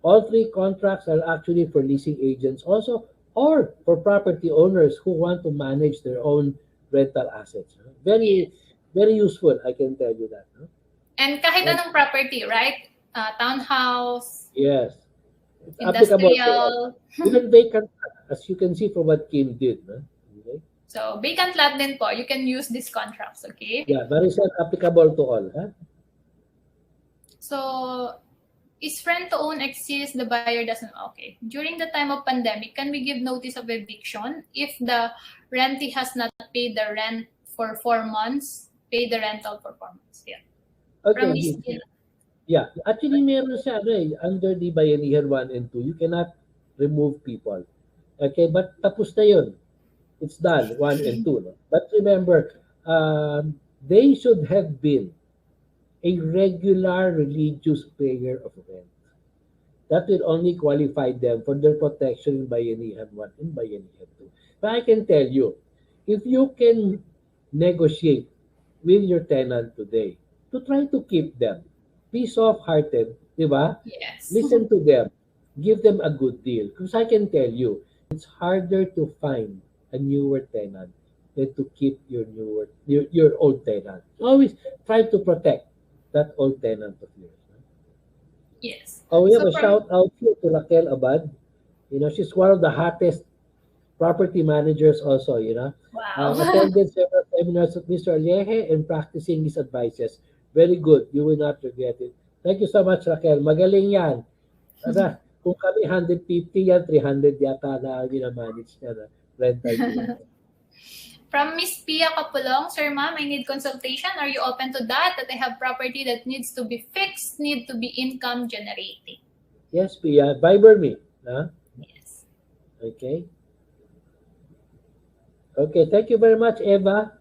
All three contracts are actually for leasing agents also, or for property owners who want to manage their own rental assets. Very, very useful, I can tell you that. And kahit anong property, right? Townhouse, Yes. It's applicable to all. industrial. Even vacant, as you can see from what Kim did. No? Okay? So, vacant lot din po. You can use these contracts, okay? Yeah, very self applicable to all. Huh? So, is rent to own exists, the buyer doesn't? Okay. During the time of pandemic, can we give notice of eviction if the rentee has not paid the rent for 4 months? Pay the rental for 4 months. Yeah. From Okay. Miss Gil. Yeah. Actually, meron siya, under the Bayanihan 1 and 2, you cannot remove people. Okay, but tapos na yun. It's done, 1 and 2. No? But remember, they should have been a regular religious payer of rent. That will only qualify them for their protection in Bayanihan 1 and Bayanihan 2. But I can tell you, if you can negotiate with your tenant today to try to keep them peace of hearted, di ba? Yes. Listen to them. Give them a good deal. Because I can tell you, it's harder to find a newer tenant than to keep your old tenant. Always try to protect that old tenant of yours. Yes. Oh, we have So a shout out here to Raquel Abad. You know, she's one of the hottest property managers also, you know. Wow. Attended several seminars with Mr. Alieje and practicing his advices. Very good. You will not regret it. Thank you so much, Raquel. Magaling yan. Aba, kung kami 150 yan, 300 yata na ginamanage niya na rental unit. From Miss Pia Kapulong, Sir Ma'am, I need consultation. Are you open to that? That I have property that needs to be fixed, need to be income generating. Yes, Pia. Viber me. Huh? Yes. Okay. Okay, thank you very much, Eva.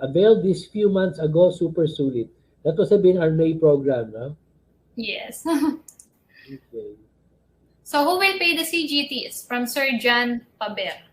Availed this few months ago, super sulit. That was been our May program, no? Yes. Okay. So who will pay the CGTs? From Sir John Paber.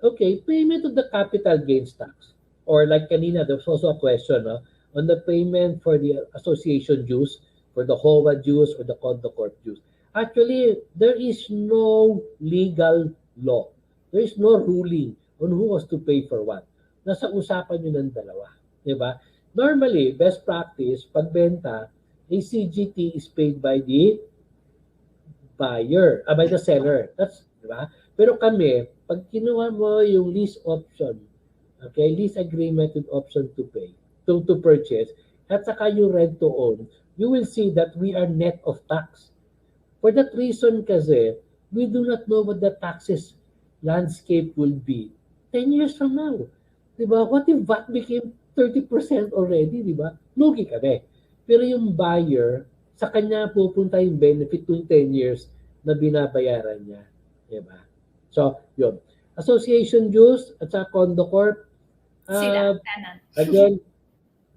Okay, payment of the capital gains tax. Or like kanina, there was also a question, no? On the payment for the association dues, for the HOA dues, or the Condo Corp dues. Actually, there is no legal law. There is no ruling on who was to pay for what. Nasa usapan yun ng dalawa. Diba? Normally, best practice, pagbenta, a CGT is paid by the buyer, by the seller. That's, diba? Pero kami, pag kinuha mo yung lease option, okay, lease agreement with option to pay, to purchase, at saka yung rent to own, you will see that we are net of tax. For that reason kasi, we do not know what the taxes landscape will be 10 years from now. Diba? What if VAT became 30% already, di ba? Lugi kami. Pero yung buyer, sa kanya pupunta yung benefit ng 10 years na binabayaran niya. Di ba? So, yun. Association dues at sa Condo Corp, Sila, uh, tenant. again,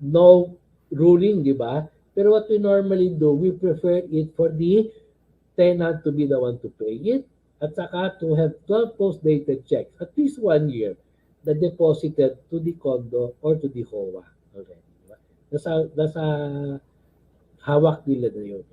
no ruling, di ba? Pero what we normally do, we prefer it for the tenant to be the one to pay it at saka to have 12 post-dated checks, at least 1 year, na deposited to the condo or to the HOA already. Diba? Nasa hawak nila na yun.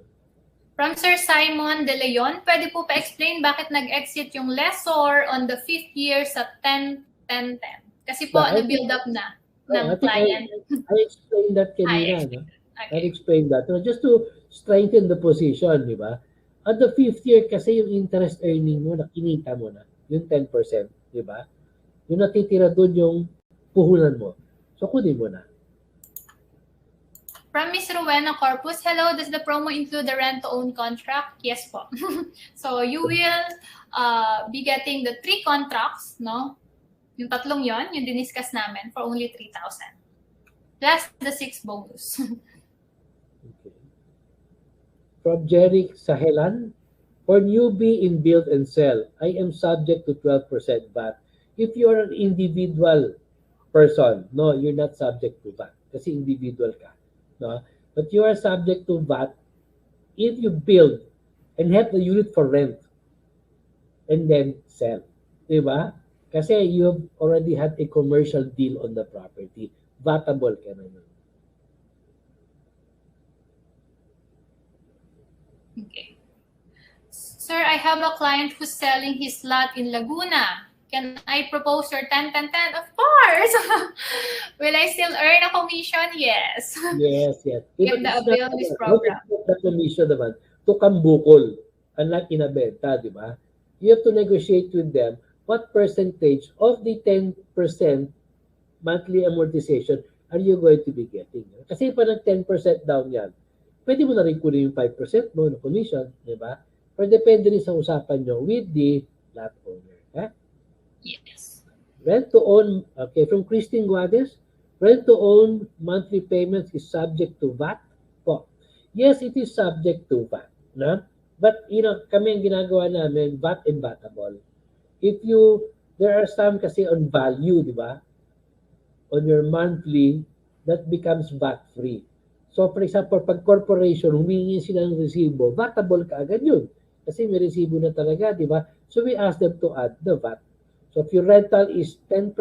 From Sir Simon De Leon, pwede po pa-explain bakit nag-exit yung lessor on the 5th year sa 10-10-10? Kasi po, na-build up na ng client. I explained that kanina. No? Okay. I explained that. No? Just to strengthen the position, di ba? At the 5th year, kasi yung interest earning mo, nakinita mo na, yung 10%, di ba? Yung natitira doon yung puhunan mo. So, kunin mo na. From Ms. Rowena Corpus, hello, does the promo include the rent-to-own contract? Yes po. So, you will be getting the 3 contracts, no? Yung tatlong yon, yung diniscuss namin, for only 3,000. Plus the 6 bonus. Okay. From Jerry Sahelan, for newbie in build and sell, I am subject to 12% VAT. If you are an individual person, no, you're not subject to VAT kasi individual ka. No? But you are subject to VAT if you build and have the unit for rent and then sell. Diba? Kasi you have already had a commercial deal on the property. Vatable ka na yun. Okay. Sir, I have a client who's selling his lot in Laguna. Can I propose your 10-10-10? Of course! Will I still earn a commission? Yes. Yes. If the avail this program. The commission naman to kambukol, unlike in a benta, di ba? You have to negotiate with them what percentage of the 10% monthly amortization are you going to be getting. Kasi pa nag 10% down yan, pwede mo na rin kunin yung 5% mo na commission, di ba? Pero depende rin sa usapan nyo with the lot owner. Eh? Yes. Rent to own, okay, from Christine Guades, rent to own monthly payments is subject to VAT po. Yes, it is subject to VAT. No? But, kami ang ginagawa namin, VAT and VATable. There are some kasi on value, di ba? On your monthly, that becomes VAT-free. So, for example, pag corporation, humingi sila ng resibo, VATable ka agad yun. Kasi may resibo na talaga, di ba? So, we ask them to add the VAT. So, if your rental is 10,000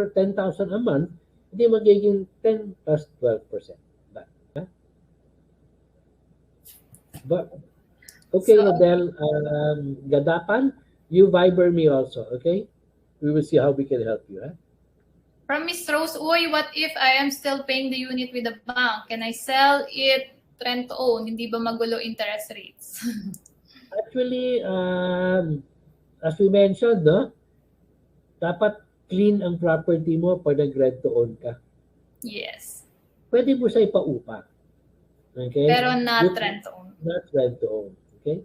a month, hindi magiging 10 plus 12%. But, okay, so, Rodel, Gadapan, you Viber me also, okay? We will see how we can help you. Eh? From Ms. Rose, Uy, what if I am still paying the unit with the bank? Can I sell it rent-to-own? Hindi ba magulo interest rates? Actually, as we mentioned, no? Dapat clean ang property mo pag nag-rent-to-own ka. Yes. Pwede mo siya ipaupa. Okay? Pero not rent-to-own. Not rent-to-own. Okay?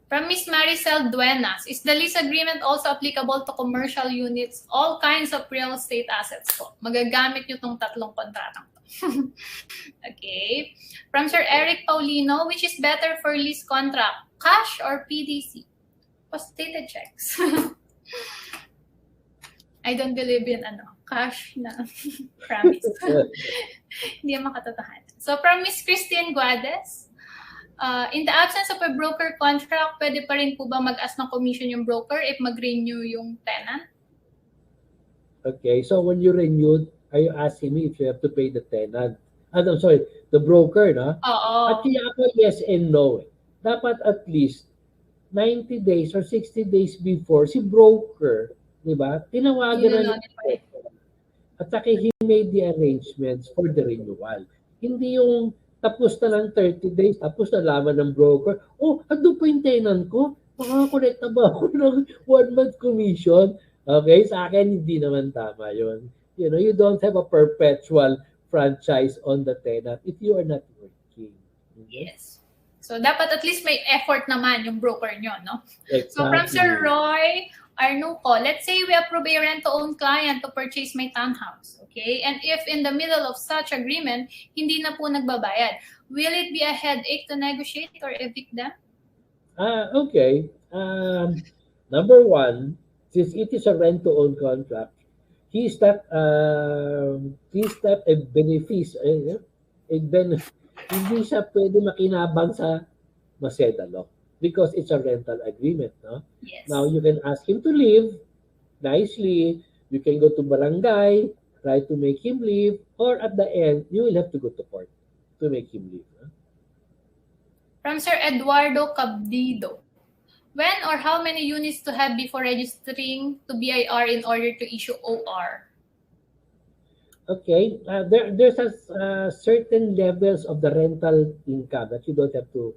From Ms. Maricel Duenas, is the lease agreement also applicable to commercial units, all kinds of real estate assets po? Magagamit nyo tong tatlong kontratang to. Okay. From Sir Eric Paulino, which is better for lease contract, cash or PDC? Post-dated checks. I don't believe in cash na promise. Hindi makatotohanan. So from Ms. Christine Guades, in the absence of a broker contract, pwede pa rin po ba mag-ask ng commission yung broker if mag-renew yung tenant? Okay, so when you renewed, are you asking me if you have to pay the tenant? I'm sorry, the broker, no? Oo. Actually, ako yes and no. Dapat at least 90 days or 60 days before, si broker, di ba? Tinawagan na niya. At saka he made the arrangements for the renewal. Hindi yung tapos na lang 30 days, tapos nalaman ng broker, ando pa yung tenant ko, makakonekta ba ako ng 1-month commission? Okay, sa akin, hindi naman tama yun. You don't have a perpetual franchise on the tenant if you are not working. Okay? Yes. So, dapat at least may effort naman yung broker nyo, no? Exactly. So, from Sir Roy, Arnuco, let's say we approve a rent-to-own client to purchase my townhouse, okay? And if in the middle of such agreement, hindi na po nagbabayad, will it be a headache to negotiate or evict them? Okay. Number one, since it is a rent-to-own contract, he's not a benefice, hindi siya pwede makinabang sa Maseda law because it's a rental agreement, no? Yes. Now, you can ask him to leave nicely. You can go to barangay, try to make him leave, or at the end, you will have to go to court to make him leave. No? From Sir Eduardo Cabdido, when or how many units to have before registering to BIR in order to issue OR? Okay, there's a certain levels of the rental income that you don't have to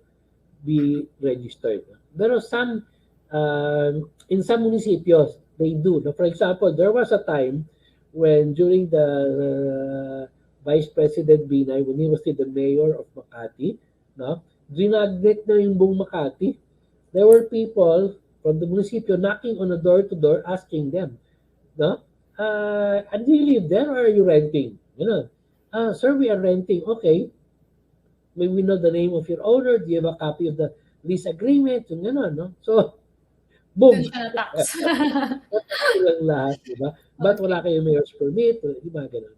be registered. There are some, in some municipios, they do. Now, for example, there was a time when during the Vice President Binay, when he was still the mayor of Makati, no, ginagnet na yung buong Makati. There were people from the municipio knocking on a door-to-door asking them, no, and do you live there or are you renting? You know, sir, we are renting. Okay, may we know the name of your owner? Do you have a copy of the lease agreement? Yung gano'n, no? So, Dun boom! siya na-tax. Silang lahat, di ba? Ba't wala kayong mayor's permit? Di ba, gano'n?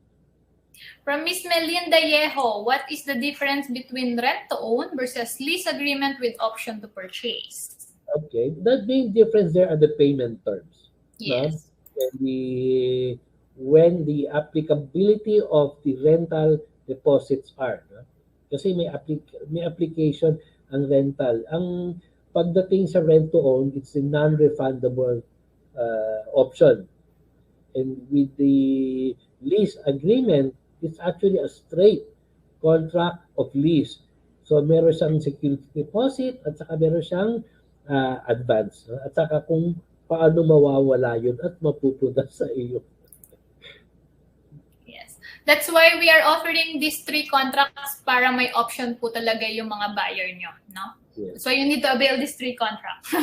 From Miss Melinda Yeho, what is the difference between rent-to-own versus lease agreement with option to purchase? Okay, the main difference there are the payment terms. No? Yes. When the applicability of the rental deposits are. No? Kasi may application ang rental. Ang pagdating sa rent-to-own, it's a non-refundable option. And with the lease agreement, it's actually a straight contract of lease. So meron siyang security deposit at saka meron siyang advance. No? At saka kung paano mawawala yun at mapupunta sa iyo. Yes. That's why we are offering these 3 contracts para may option po talaga yung mga buyer nyo, no? Yes. So you need to avail these 3 contracts.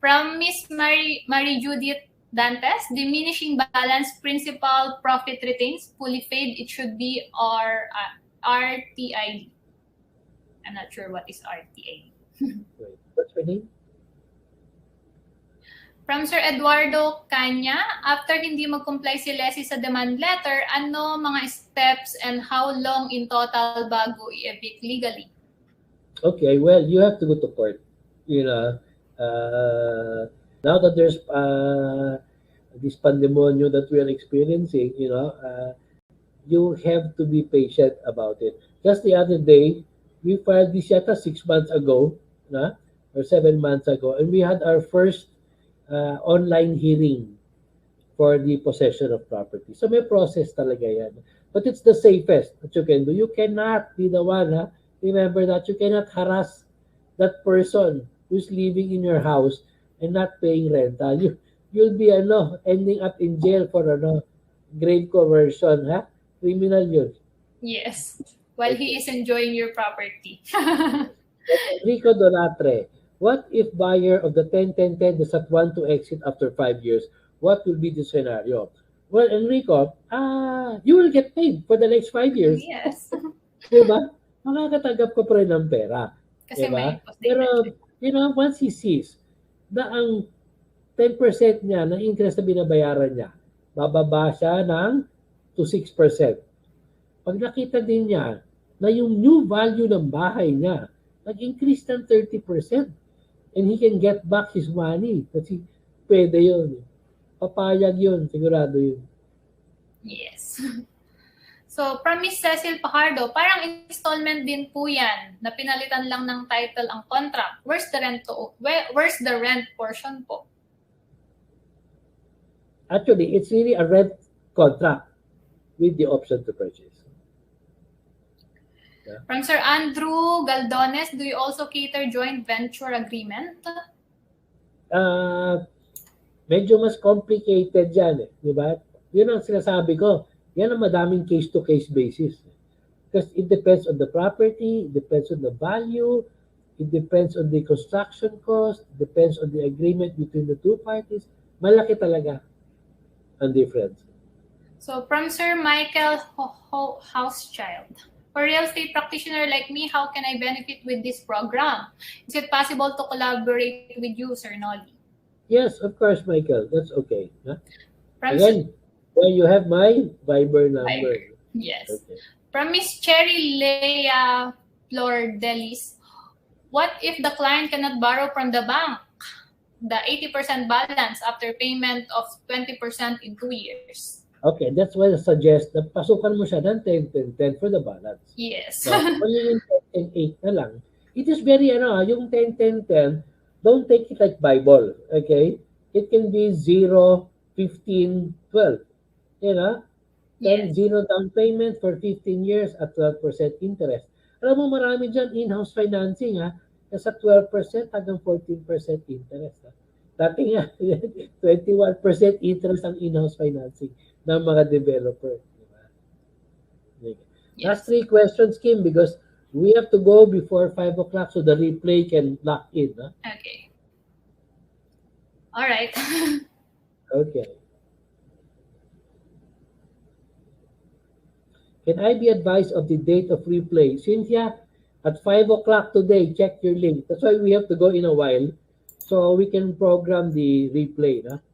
From Miss Marie Judith Dantes, diminishing balance principal profit retains fully paid, it should be RTID. I'm not sure what is RTID. Wait, what's her name? From Sir Eduardo Canya, after hindi mag-comply si Leslie sa demand letter, ano mga steps and how long in total bago i-evict legally? Okay, well, you have to go to court. You know, now that there's this pandemonium that we are experiencing, you have to be patient about it. Just the other day, we filed this yata 6 months ago, or 7 months ago, and we had our first online hearing for the possession of property. So may process talaga yan. But it's the safest that you can do. You cannot be the one, remember that you cannot harass that person who's living in your house and not paying rental. You'll be ending up in jail for grave coercion, criminal yun. Yes, while he is enjoying your property. Rico Donatre, what if buyer of the 10-10-10 does not want to exit after 5 years? What will be the scenario? Well, Enrico, you will get paid for the next 5 years. Yes. Diba? Makakatanggap ko pa rin ng pera. Kasi diba? may Pero, once he sees na ang 10% niya ng interest na binabayaran niya, bababa siya to 6%. Pag nakita din niya na yung new value ng bahay niya nag-increase ng 30% and he can get back his money kasi pwede yun. Papayag yun, sigurado yun. Yes. So, from Miss Cecil Pajardo, parang installment din po yan na pinalitan lang ng title ang contract. Where's the rent portion po? Actually, it's really a rent contract with the option to purchase. Yeah. From Sir Andrew Galdones, do you also cater joint venture agreement? Medyo mas complicated yan. Di ba? Yun ang sinasabi ko. Yan ang madaming case-to-case basis. Because it depends on the property, it depends on the value, it depends on the construction cost, it depends on the agreement between the two parties. Malaki talaga ang difference. So from Sir Michael Housechild. For real estate practitioner like me, how can I benefit with this program? Is it possible to collaborate with you, Sir Nolly? Yes, of course, Michael. That's okay. Huh? From Again, well, you have my Viber number. Viber. Yes. Okay. From Miss Cherry Leia Flordelis, what if the client cannot borrow from the bank the 80% balance after payment of 20% in 2 years? Okay, that's why I suggest na pasukan mo siya ng 10, 10, 10 for the balance. Yes. So, magiging 10, 8 na lang. It is very, yung 10, 10, 10, don't take it like Bible, okay? It can be 0, 15, 12. You know? Then Yes. zero down payment for 15 years at 12% interest. Alam mo, marami dyan in-house financing, ha? Nasa 12% hanggang 14% interest. Ha? Dati nga, 21% interest ang in-house financing ng mga developer. Diba? Last Yes. three questions, Kim, because we have to go before 5 o'clock so the replay can lock in. Huh? Okay. All right. Okay. Can I be advised of the date of replay? Cynthia, at 5 o'clock today, check your link. That's why we have to go in a while so we can program the replay. Huh?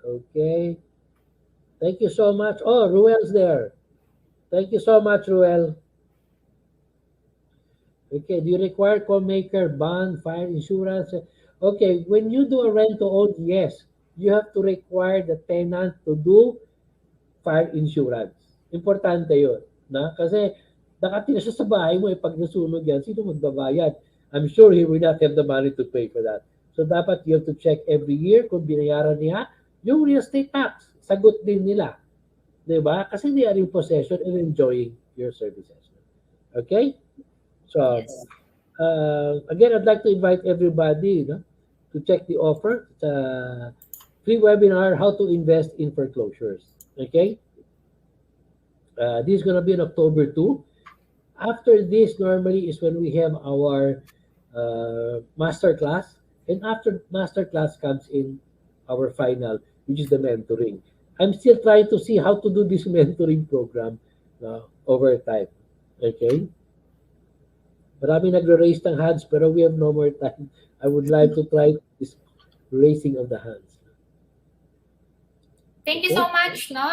Okay. Thank you so much. Oh, Ruel's there. Thank you so much, Ruel. Okay, do you require co-maker, bond, fire insurance? Okay, when you do a rent-to-own, yes, you have to require the tenant to do fire insurance. Importante yun. Na? Kasi nakatira siya sa bahay mo, pag nasunog yan, sino magbabayad? I'm sure he will not have the money to pay for that. So dapat you have to check every year kung binayaran niya yung real estate tax. Sagot din nila. Diba? Kasi they are in possession and enjoying your services. Okay? So, Yes. again, I'd like to invite everybody to check the offer. It's a free webinar, How to Invest in Foreclosures. Okay? This is going to be on October 2. After this, normally is when we have our master class. And after master class comes in our final, which is the mentoring. I'm still trying to see how to do this mentoring program over time. Okay? Marami nagre-raise ng hands pero we have no more time. I would like to try this raising of the hands. Thank you so much. No,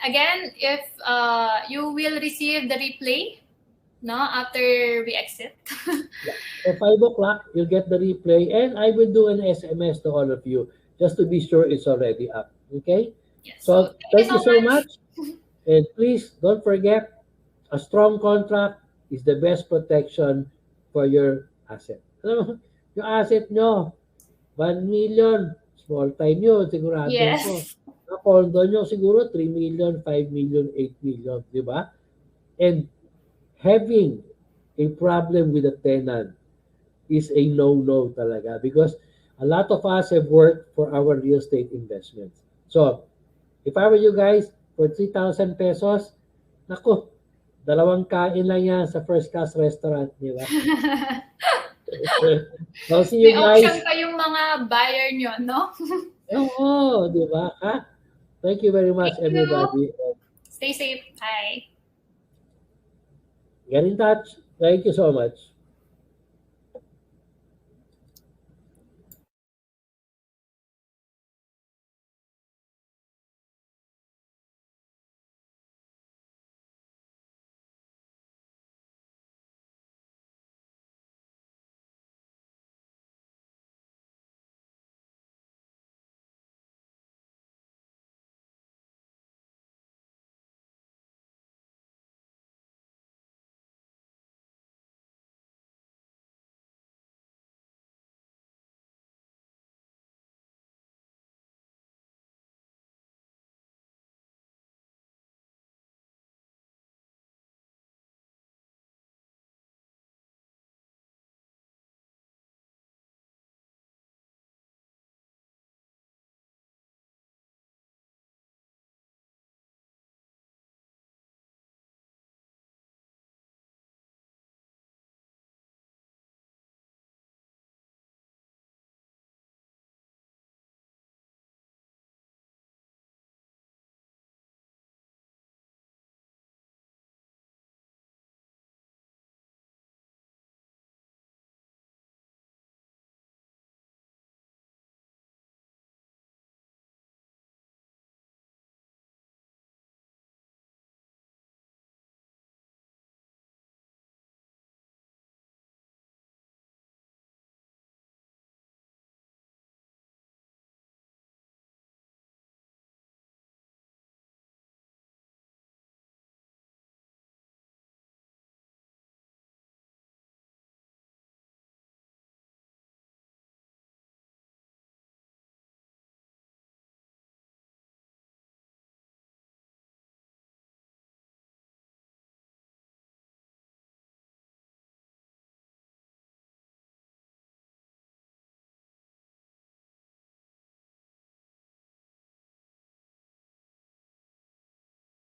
again, if you will receive the replay, no, after we exit. Yeah. So 5 o'clock, you'll get the replay and I will do an SMS to all of you just to be sure it's already up. Okay? Yes. So thank you so much. And please don't forget, a strong contract is the best protection for your asset. Alam mo, yung asset nyo, 1 million, small time yun, sigurado Yes. ko. Ang condo nyo, siguro 3 million, 5 million, 8 million, di ba? And having a problem with a tenant is a no-no talaga because a lot of us have worked for our real estate investments. So, if I were you guys, for 3,000 pesos, naku, dalawang kain lang yan sa first class restaurant, di ba? I'll see you May guys. option pa yung mga buyer nyo, no? Oo, di ba? Ha? Thank you very much, Thank you. everybody. Stay safe. Bye. Get in touch. Thank you so much.